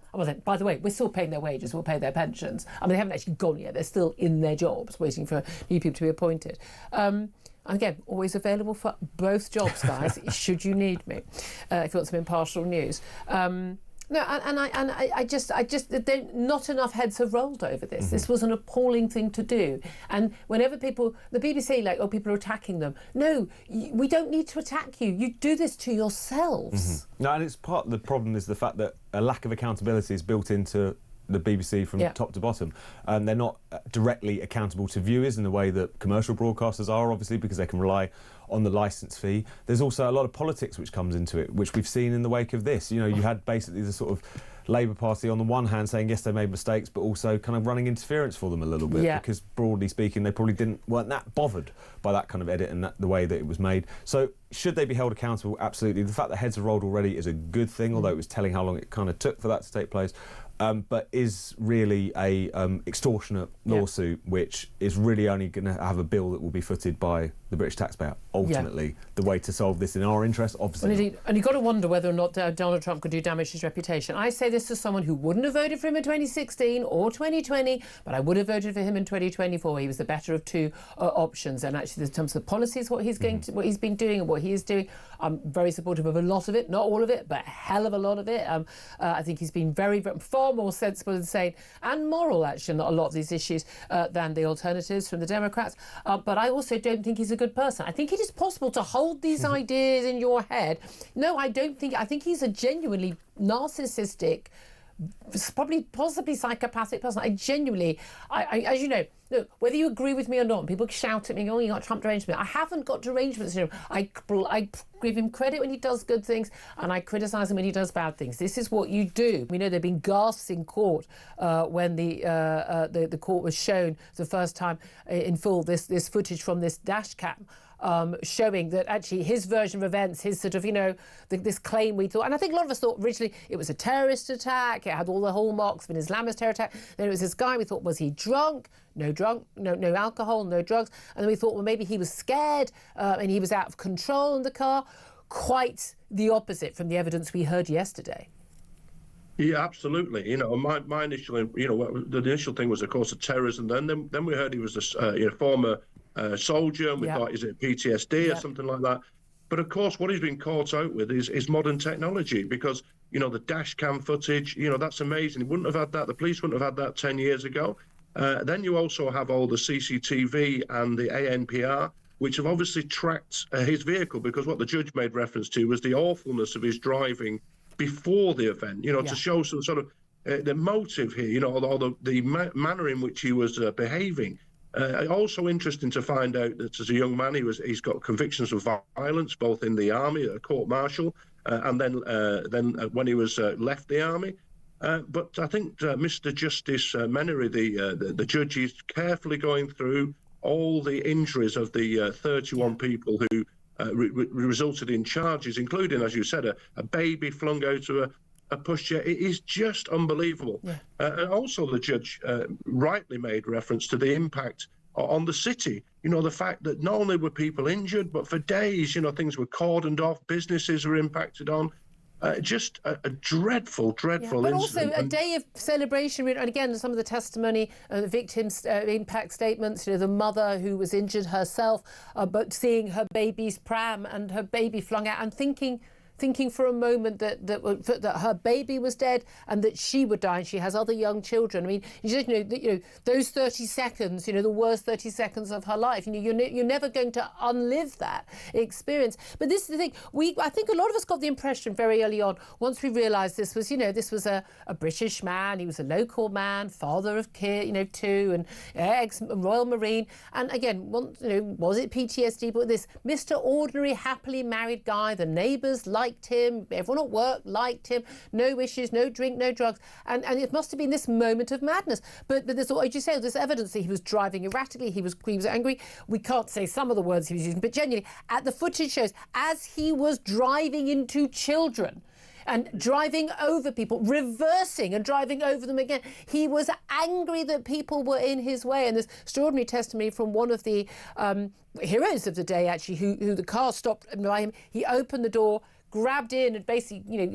by the way, we're still paying their wages, we'll pay their pensions. I mean, they haven't actually gone yet, they're still in their jobs, waiting for new people to be appointed. Again, always available for both jobs, guys, should you need me, if you want some impartial news. I just not enough heads have rolled over this. This was an appalling thing to do. And whenever the BBC, people are attacking them. No, we don't need to attack you. You do this to yourselves. No, and it's part of the problem is the fact that a lack of accountability is built into the BBC from top to bottom. They're not directly accountable to viewers in the way that commercial broadcasters are, obviously, because they can rely on the licence fee. There's also a lot of politics which comes into it, which we've seen in the wake of this. You had basically the sort of Labour Party on the one hand saying, yes, they made mistakes, but also kind of running interference for them a little bit, because broadly speaking, they probably weren't that bothered by that kind of edit and the way that it was made. So should they be held accountable? Absolutely. The fact that heads have rolled already is a good thing, although it was telling how long it kind of took for that to take place. But is really a extortionate lawsuit, which is really only going to have a bill that will be footed by the British taxpayer. Ultimately, the way to solve this in our interest, obviously. Well, indeed. And you've got to wonder whether or not Donald Trump could do damage to his reputation. I say this as someone who wouldn't have voted for him in 2016 or 2020, but I would have voted for him in 2024. He was the better of two options. And actually, in terms of policies, what he's been doing and what he is doing, I'm very supportive of a lot of it, not all of it, but a hell of a lot of it. I think he's been far more sensible and sane and moral, actually, on a lot of these issues than the alternatives from the Democrats. But I also don't think he's a good person. I think it is possible to hold these ideas in your head. No, I don't think. I think he's a genuinely narcissistic, possibly psychopathic person. I genuinely, as you know, look, whether you agree with me or not, people shout at me, oh, you got Trump derangement. I haven't got derangement syndrome. I give him credit when he does good things, and I criticise him when he does bad things. This is what you do. We know there have been gasps in court when the court was shown the first time in full this footage from this dash cam. Showing that actually his version of events, his sort of, this claim we thought, and I think a lot of us thought originally it was a terrorist attack, it had all the hallmarks of an Islamist terror attack. Then it was this guy, we thought, was he drunk? No alcohol, no drugs. And then we thought, well, maybe he was scared and he was out of control in the car. Quite the opposite from the evidence we heard yesterday. Yeah, absolutely. My initial, the initial thing was, of course, a terrorism. Then we heard he was a former soldier, and we thought, is it PTSD or something like that? But of course, what he's been caught out with is modern technology, because the dash cam footage, that's amazing. He wouldn't have had that. The police wouldn't have had that 10 years ago. Then you also have all the CCTV and the ANPR, which have obviously tracked his vehicle, because what the judge made reference to was the awfulness of his driving before the event, to show some sort of the motive here, or the manner in which he was behaving. Also interesting to find out that as a young man, he's got convictions of violence, both in the army, a court-martial, and then when he was left the army. But I think Mr. Justice Menery, the judge, is carefully going through all the injuries of the 31 people who resulted in charges, including, as you said, a baby flung out of a pushchair. It is just unbelievable. And also the judge rightly made reference to the impact on the city. The fact that not only were people injured, but for days, things were cordoned off, businesses were impacted on. Just a dreadful but incident. Also a day of celebration. And again, some of the testimony, the victims' impact statements, the mother who was injured herself, but seeing her baby's pram and her baby flung out and thinking for a moment that her baby was dead and that she would die, and she has other young children. I mean, those 30 seconds, the worst 30 seconds of her life. You're never going to unlive that experience. But this is the thing. I think a lot of us got the impression very early on, once we realised this was, this was a British man. He was a local man, father of two, and ex-Royal Marine. And again, was it PTSD? But this Mr. Ordinary, happily married guy, the neighbours liked him, everyone at work liked him, no issues, no drink, no drugs, and it must have been this moment of madness. But there's, as you say, there's evidence that he was driving erratically, he was angry. We can't say some of the words he was using, but genuinely, the footage shows, as he was driving into children and driving over people, reversing and driving over them again. He was angry that people were in his way. And there's extraordinary testimony from one of the heroes of the day, actually, who the car stopped by him. He opened the door, grabbed in and basically,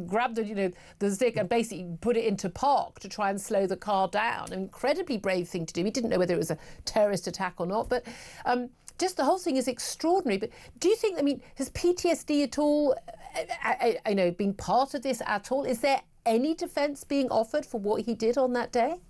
grabbed the stick and basically put it into park to try and slow the car down. An incredibly brave thing to do. He didn't know whether it was a terrorist attack or not, but just the whole thing is extraordinary. But do you think, has PTSD at all, been part of this at all? Is there any defence being offered for what he did on that day?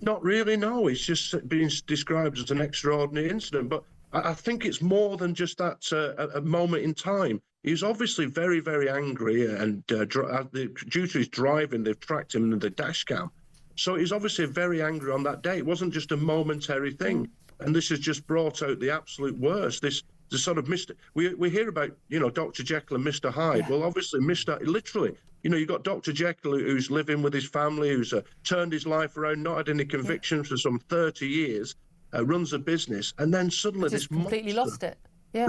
Not really, no. It's just being described as an extraordinary incident. But I think it's more than just that a moment in time. He's obviously very, very angry, and due to his driving, they've tracked him in the dash cam. So he's obviously very angry on that day. It wasn't just a momentary thing. And this has just brought out the absolute worst. The sort of Mr. We hear about, Dr. Jekyll and Mr. Hyde. Well, obviously, literally, you've got Dr. Jekyll who's living with his family, who's turned his life around, not had any convictions for some 30 years, runs a business, and then suddenly this completely lost it. Yeah,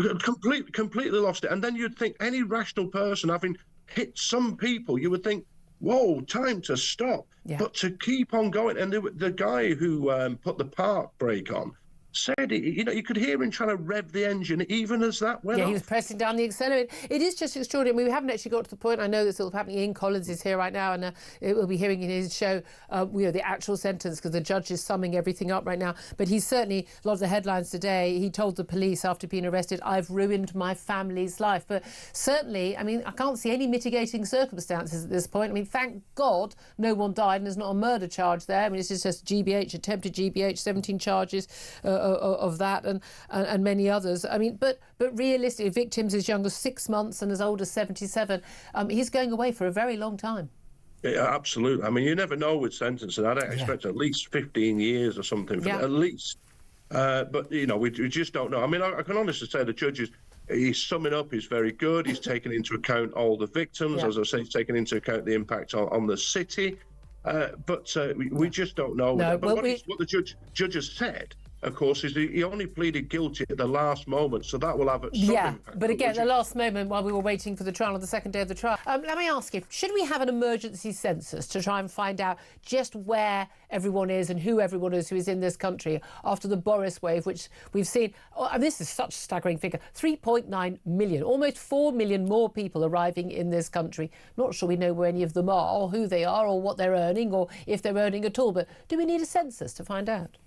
completely lost it. And then you'd think any rational person, having hit some people, you would think, whoa, time to stop. Yeah. But to keep on going. And the guy who put the park brake on said, you could hear him trying to rev the engine even as that went off. He was pressing down the accelerator. It is just extraordinary. We haven't actually got to the point. I know this is all happening. Ian Collins is here right now, and we'll be hearing in his show, the actual sentence, because the judge is summing everything up right now. But he's certainly, a lot of the headlines today, he told the police after being arrested, I've ruined my family's life. But certainly, I can't see any mitigating circumstances at this point. Thank God no one died and there's not a murder charge there. This is just GBH, attempted GBH, 17 charges of that and many others. But realistically, victims as young as 6 months and as old as 77, he's going away for a very long time. Yeah, absolutely. I mean, you never know with sentencing. I'd expect at least 15 years or something, at least. But, you know, we just don't know. I mean, I can honestly say the judges, his summing up is very good. He's taken into account all the victims. As I say, he's taken into account the impact on the city. But we just don't know. No, but what the judge has said, of course, is he only pleaded guilty at the last moment, so that will have some impact. But again, the last moment while we were waiting for the trial on the second day of the trial. Let me ask you, should we have an emergency census to try and find out just where everyone is and who everyone is who is in this country after the Boris wave, which we've seen, and this is such a staggering figure, 3.9 million, almost 4 million more people arriving in this country. Not sure we know where any of them are or who they are or what they're earning or if they're earning at all, but do we need a census to find out?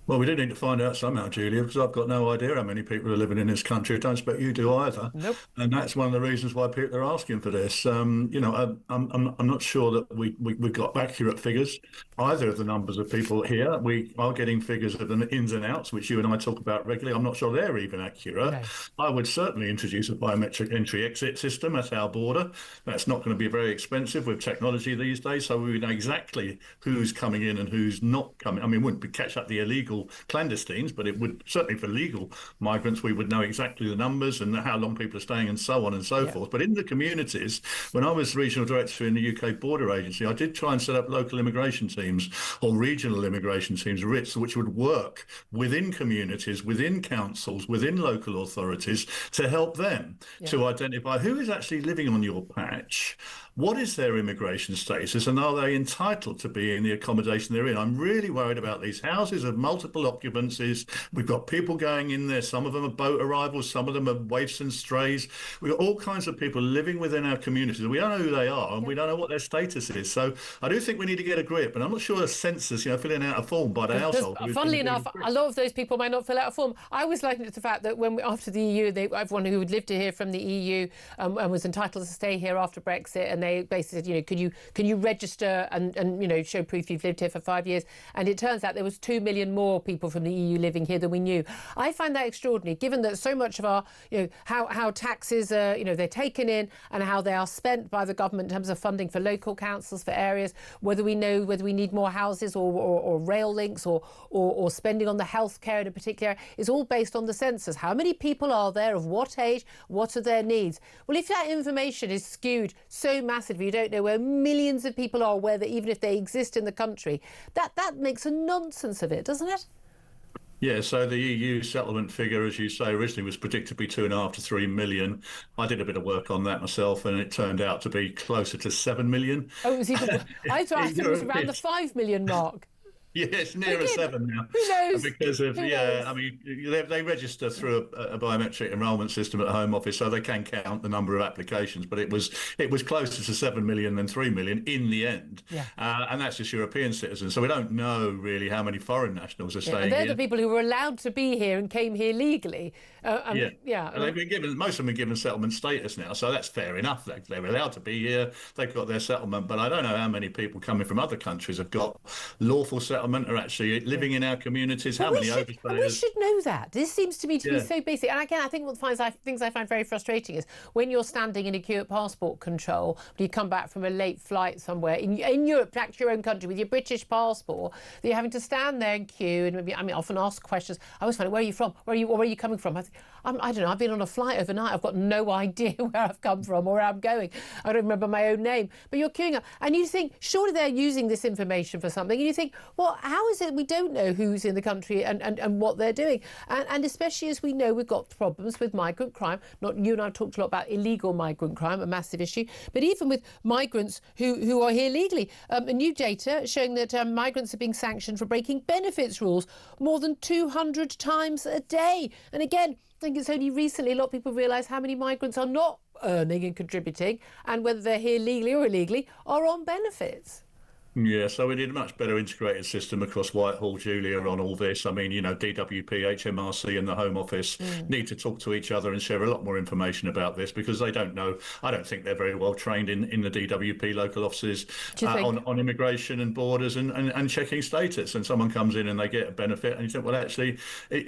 Well, we do need to find out somehow, Julia, because I've got no idea how many people are living in this country. I don't expect you do either. Nope. And that's one of the reasons why people are asking for this. You know, I'm not sure that we've got accurate figures, either of the numbers of people here. We are getting figures of the ins and outs, which you and I talk about regularly. I'm not sure they're even accurate. Okay. I would certainly introduce a biometric entry-exit system at our border. That's not going to be very expensive with technology these days, so we know exactly who's coming in and who's not coming. I mean, it wouldn't catch up the illegal clandestines, but it would certainly for legal migrants, we would know exactly the numbers and how long people are staying and so on and so forth. But in the communities, when I was regional director in the UK Border Agency, I did try and set up local immigration teams or regional immigration teams, RITs, which would work within communities, within councils, within local authorities to help them to identify who is actually living on your patch. What is their immigration status and are they entitled to be in the accommodation they're in? I'm really worried about these houses of multiple occupancies. We've got people going in there. Some of them are boat arrivals. Some of them are waifs and strays. We've got all kinds of people living within our communities. We don't know who they are and we don't know what their status is. So I do think we need to get a grip. And I'm not sure a census, you know, filling out a form by the household. Funnily enough, a lot of those people might not fill out a form. I was liking it to the fact that when after the EU, everyone who would lived here from the EU and was entitled to stay here after Brexit, and they basically said, you know, can you register and you know, show proof you've lived here for 5 years? And it turns out there was 2 million more people from the EU living here than we knew. I find that extraordinary, given that so much of our, you know, how taxes are, you know, they're taken in and how they are spent by the government in terms of funding for local councils, for areas, whether we know whether we need more houses or rail links or spending on the healthcare in a particular area, is all based on the census. How many people are there, of what age, what are their needs? Well, if that information is skewed so massively, you don't know where millions of people are, whether even if they exist in the country, that makes a nonsense of it, doesn't it? Yeah, so the EU settlement figure, as you say, originally was predicted to be 2.5 to 3 million. I did a bit of work on that myself, and it turned out to be closer to 7 million. Oh, it was even, I thought it was around the 5 million mark. Yeah, it's nearer 7 now. Who knows? Because of, I mean, they register through a biometric enrolment system at the Home Office, so they can count the number of applications. But it was closer to 7 million than 3 million in the end. Yeah. And that's just European citizens. So we don't know really how many foreign nationals are staying and they're here. The people who were allowed to be here and came here legally. And they've been given, most of them have been given settlement status now, so that's fair enough. They're allowed to be here. They've got their settlement. But I don't know how many people coming from other countries have got lawful settlement, are actually living in our communities. How many overstayers? We should know that. This seems to be so basic. And again, I think things I find very frustrating is when you're standing in a queue at passport control, when you come back from a late flight somewhere in Europe, back to your own country with your British passport, that you're having to stand there in queue and maybe, often ask questions. I always find, where are you from? Where are you coming from? I don't know. I've been on a flight overnight. I've got no idea where I've come from or where I'm going. I don't remember my own name. But you're queuing up and you think, surely they're using this information for something. And you think, well, how is it we don't know who's in the country and what they're doing? And especially as we know, we've got problems with migrant crime. Not you and I have talked a lot about illegal migrant crime, a massive issue. But even with migrants who are here legally, new data showing that migrants are being sanctioned for breaking benefits rules more than 200 times a day. And again, I think it's only recently a lot of people realise how many migrants are not earning and contributing, and whether they're here legally or illegally, are on benefits. Yeah, so we need a much better integrated system across Whitehall, Julia, on all this. I mean, DWP, HMRC and the Home Office need to talk to each other and share a lot more information about this, because they don't know. I don't think they're very well trained in the DWP local offices on immigration and borders and checking status. And someone comes in and they get a benefit and you think, well, actually,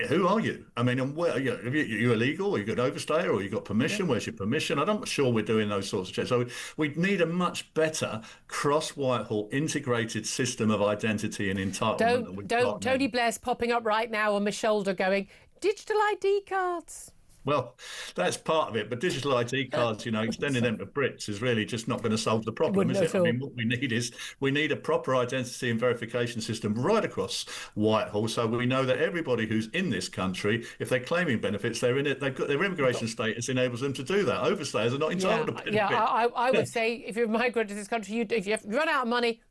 who are you? I mean, and where, are you illegal, or you got overstay, or you got permission? Where's your permission? I'm not sure we're doing those sorts of checks. So we need a much better cross-Whitehall integrated system of identity and entitlement. Don't Tony Blair's popping up right now on my shoulder going, digital ID cards. Well, that's part of it, but digital ID cards, extending them to Brits is really just not going to solve the problem, is it? I mean, what we need a proper identity and verification system right across Whitehall, so we know that everybody who's in this country, if they're claiming benefits, they're in it. They've got their immigration status enables them to do that. Overstayers are not entitled to benefits. Yeah, I would say if you're a migrant to this country, if you run out of money,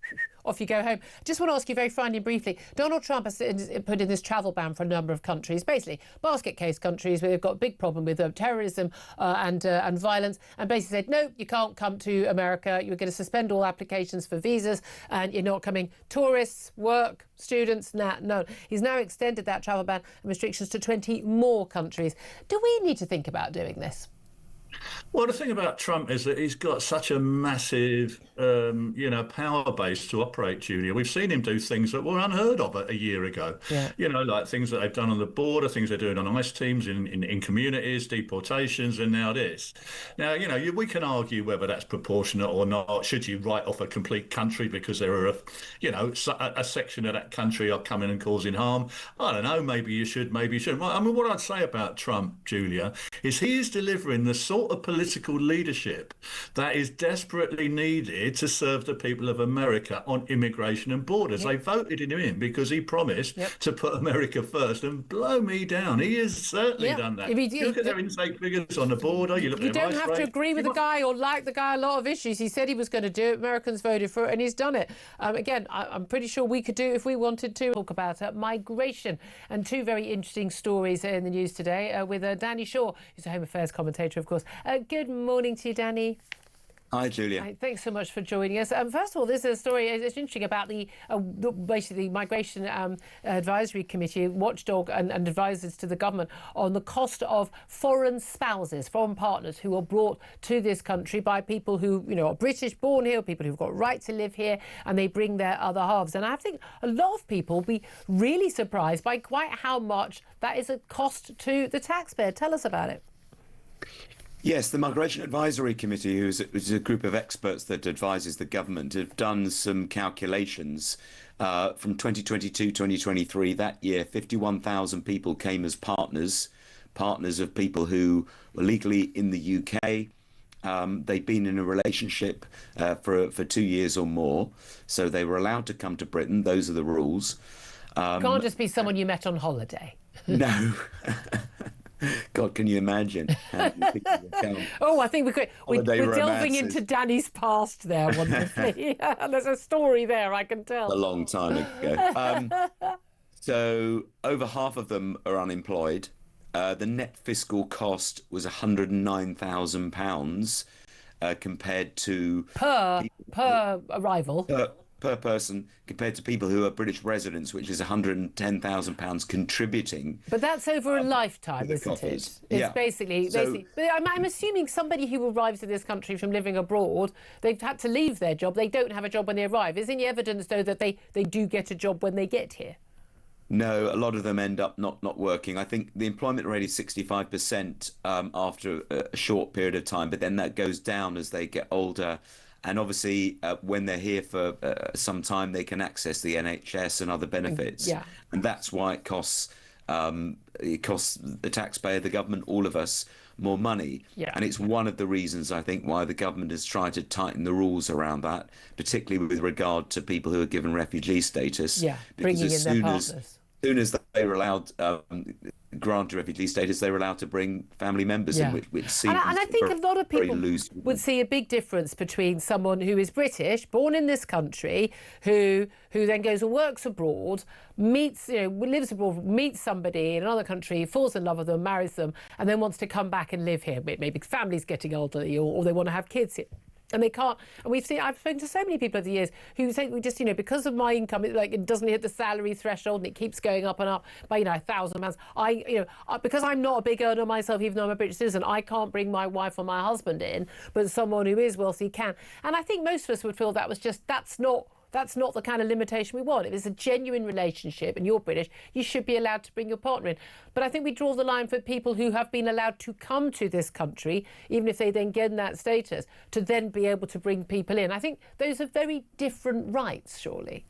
off you go home. Just want to ask you very finally and briefly, Donald Trump has put in this travel ban for a number of countries, basically basket case countries where they've got a big problem with terrorism and violence, and basically said, no, you can't come to America. You're going to suspend all applications for visas and you're not coming. Tourists, work, students, no. He's now extended that travel ban and restrictions to 20 more countries. Do we need to think about doing this? Well, the thing about Trump is that he's got such a massive, power base to operate, Julia. We've seen him do things that were unheard of a year ago. Yeah. Like things that they've done on the border, things they're doing on ICE teams in communities, deportations, and now this. Now, we can argue whether that's proportionate or not. Should you write off a complete country because there are, a section of that country are coming and causing harm? I don't know. Maybe you should, maybe you shouldn't. I mean, what I'd say about Trump, Julia, is he is delivering the sort of political leadership that is desperately needed to serve the people of America on immigration and borders. They voted him in because he promised to put America first, and blow me down, he has certainly done that. Look at their intake figures on the border. You don't have to agree with the guy or like the guy a lot of issues. He said he was going to do it. Americans voted for it and he's done it. Again, I'm pretty sure we could do it if we wanted to. Talk about migration and two very interesting stories in the news today with Danny Shaw, who's a Home Affairs commentator, of course. Good morning to you, Danny. Hi, Julia. Hi, thanks so much for joining us. First of all, this is a story, it's interesting about basically the Migration Advisory Committee, watchdog and advisors to the government on the cost of foreign spouses, foreign partners who are brought to this country by people who, are British born here, people who've got right to live here, and they bring their other halves. And I think a lot of people will be really surprised by quite how much that is a cost to the taxpayer. Tell us about it. Yes, the Migration Advisory Committee, which is a group of experts that advises the government, have done some calculations from 2022-2023. That year, 51,000 people came as partners of people who were legally in the UK. They'd been in a relationship for 2 years or more, so they were allowed to come to Britain. Those are the rules. Can't just be someone you met on holiday. No. God, can you imagine? Oh, I think we're delving into Danny's past there, wonderfully. There's a story there, I can tell. A long time ago. So over half of them are unemployed. The net fiscal cost was £109,000 compared to... Per arrival. Per person, compared to people who are British residents, which is £110,000 contributing. But that's over a lifetime, isn't it? It's basically. But I'm assuming somebody who arrives in this country from living abroad, they've had to leave their job. They don't have a job when they arrive. Is any evidence, though, that they do get a job when they get here? No, a lot of them end up not working. I think the employment rate is 65% after a short period of time, but then that goes down as they get older. And obviously, when they're here for some time, they can access the NHS and other benefits. Yeah. And that's why it costs the taxpayer, the government, all of us more money. Yeah. And it's one of the reasons, I think, why the government has tried to tighten the rules around that, particularly with regard to people who are given refugee status. Yeah, bringing in their partners. As soon as they were allowed granted refugee status, they were allowed to bring family members in, which seems and I think a lot of people would see a big difference between someone who is British, born in this country, who then goes and works abroad, lives abroad, meets somebody in another country, falls in love with them, marries them, and then wants to come back and live here. Maybe family's getting older, or they want to have kids here. And they can't. And I've spoken to so many people over the years who say, we just, because of my income, it doesn't hit the salary threshold and it keeps going up and up by, £1,000. Because I'm not a big earner myself, even though I'm a British citizen, I can't bring my wife or my husband in, but someone who is wealthy can. And I think most of us would feel that's not the kind of limitation we want. If it's a genuine relationship and you're British, you should be allowed to bring your partner in. But I think we draw the line for people who have been allowed to come to this country, even if they then get that status, to then be able to bring people in. I think those are very different rights, surely.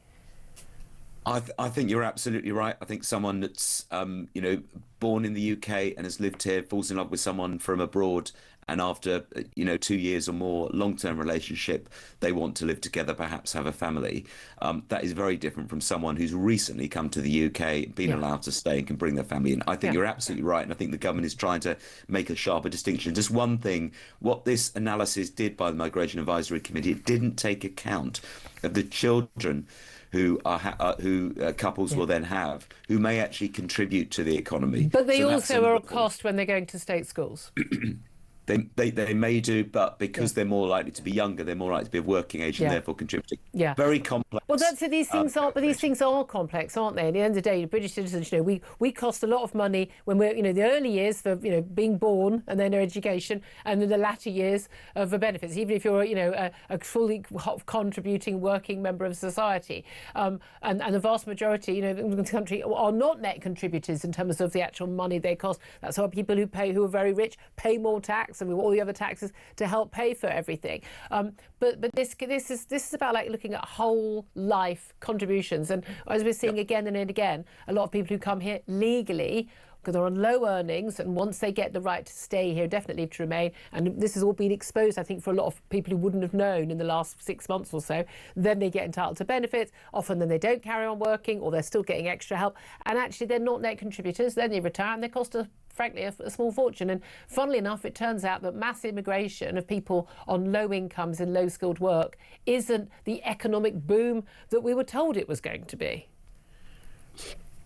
I think you're absolutely right. I think someone that's, born in the UK and has lived here, falls in love with someone from abroad, and after 2 years or more long-term relationship, they want to live together, perhaps have a family. That is very different from someone who's recently come to the UK, been allowed to stay and can bring their family in. I think you're absolutely right, and I think the government is trying to make a sharper distinction. Just one thing, what this analysis did by the Migration Advisory Committee, it didn't take account of the children who couples will then have, who may actually contribute to the economy. But they also are a cost when they're going to state schools. They may do, but because they're more likely to be younger, they're more likely to be of working age and therefore contributing. Yeah. Very complex. Well, these things are, but these things are complex, aren't they? At the end of the day, British citizens, we cost a lot of money when we're, the early years for, being born and then their education, and then the latter years of the benefits, even if you're, a fully contributing working member of society. And the vast majority, in the country are not net contributors in terms of the actual money they cost. That's why people who are very rich pay more tax and all the other taxes to help pay for everything. But this is about looking at whole life contributions, and as we're seeing again and again, a lot of people who come here legally because they're on low earnings, and once they get the right to stay here, definitely to remain, and this has all been exposed, I think, for a lot of people who wouldn't have known in the last 6 months or so, then they get entitled to benefits. Often then they don't carry on working, or they're still getting extra help, and actually they're not net contributors. Then they retire and they cost frankly a small fortune. And funnily enough, it turns out that mass immigration of people on low incomes and low skilled work isn't the economic boom that we were told it was going to be.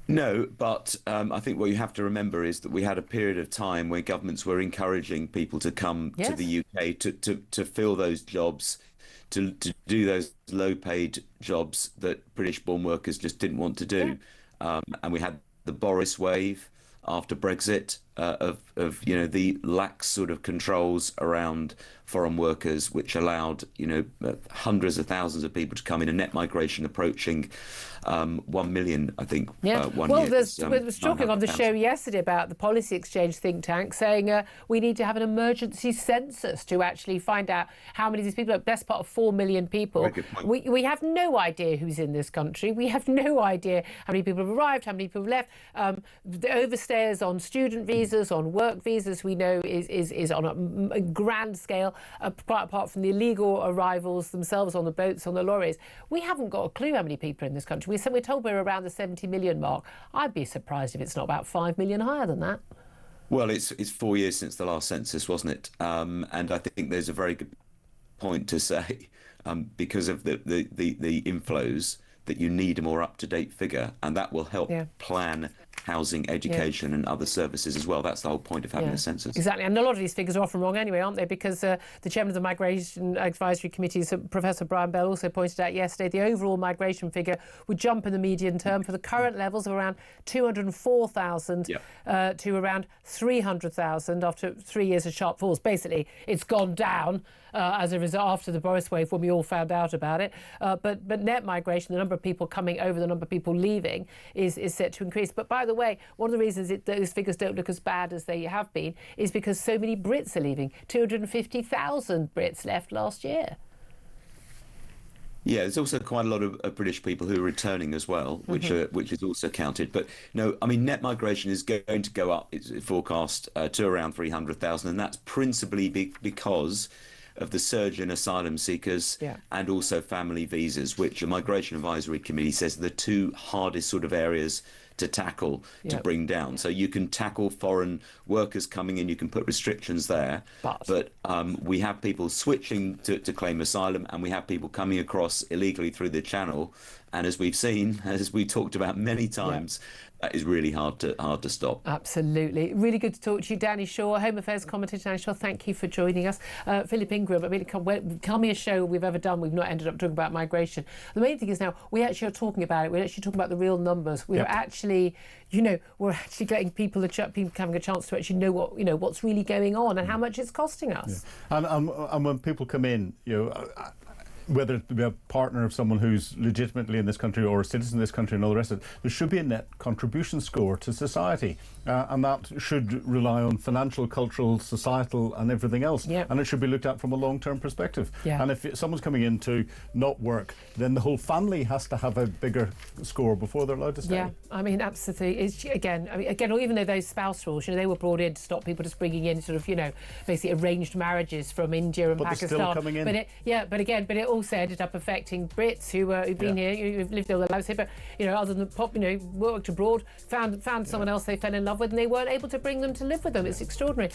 No, but I think what you have to remember is that we had a period of time where governments were encouraging people to come to the UK to fill those jobs, to do those low-paid jobs that British-born workers just didn't want to do. And we had the Boris wave after Brexit of the lax sort of controls around foreign workers, which allowed hundreds of thousands of people to come in, a net migration approaching 1 million, I think. 1 year. We was talking on the show yesterday about the Policy Exchange think tank saying we need to have an emergency census to actually find out how many of these people, best part of 4 million people. We have no idea who's in this country. We have no idea how many people have arrived, how many people have left. The overstayers on student visas, on work visas, we know is on a grand scale, apart from the illegal arrivals themselves on the boats, on the lorries. We haven't got a clue how many people are in this country. We're told we're around the 70 million mark. I'd be surprised if it's not about 5 million higher than that. Well, it's 4 years since the last census, wasn't it? And I think there's a very good point to say, because of the inflows, that you need a more up-to-date figure, and that will help plan housing, education and other services as well. That's the whole point of having a census. Exactly, and a lot of these figures are often wrong anyway, aren't they? Because the chairman of the Migration Advisory Committee, Professor Brian Bell, also pointed out yesterday the overall migration figure would jump in the median term for the current levels of around 204,000 to around 300,000 after 3 years of sharp falls. Basically, it's gone down as a result after the Boris wave when we all found out about it. But net migration, the number of people coming over, the number of people leaving, is set to increase. But by the way, one of the reasons those figures don't look as bad as they have been is because so many Brits are leaving. 250,000 Brits left last year. Yeah, there's also quite a lot of British people who are returning as well, which is also counted. But no, I mean, net migration is going to go up, it's forecast, to around 300,000, and that's principally because of the surge in asylum seekers and also family visas, which the Migration Advisory Committee says are the two hardest sort of areas to tackle, to bring down. So you can tackle foreign workers coming in, you can put restrictions there, but we have people switching to claim asylum, and we have people coming across illegally through the channel. And as we've seen, as we talked about many times, that is really hard to stop. Absolutely. Really good to talk to you. Danny Shaw, Home Affairs commentator. Danny Shaw, thank you for joining us. Philip Ingram, I mean, calmiest show we've ever done. We've not ended up talking about migration. The main thing is now we actually are talking about it. We're actually talking about the real numbers. We're actually, we're actually getting people having a chance to actually know what's really going on and how much it's costing us. Yeah. And when people come in, whether it be a partner of someone who's legitimately in this country or a citizen of this country and all the rest of it, there should be a net contribution score to society. And that should rely on financial, cultural, societal and everything else. Yep. And it should be looked at from a long-term perspective. Yeah. And if someone's coming in to not work, then the whole family has to have a bigger score before they're allowed to stay. Yeah, I mean, absolutely. It's, again, even though those spouse rules, they were brought in to stop people just bringing in sort of, basically arranged marriages from India and Pakistan. They're still coming in. But it also ended up affecting Brits who've been here, who've lived all their lives here, but other than worked abroad, found someone else they fell in love with, and they weren't able to bring them to live with them. It's extraordinary.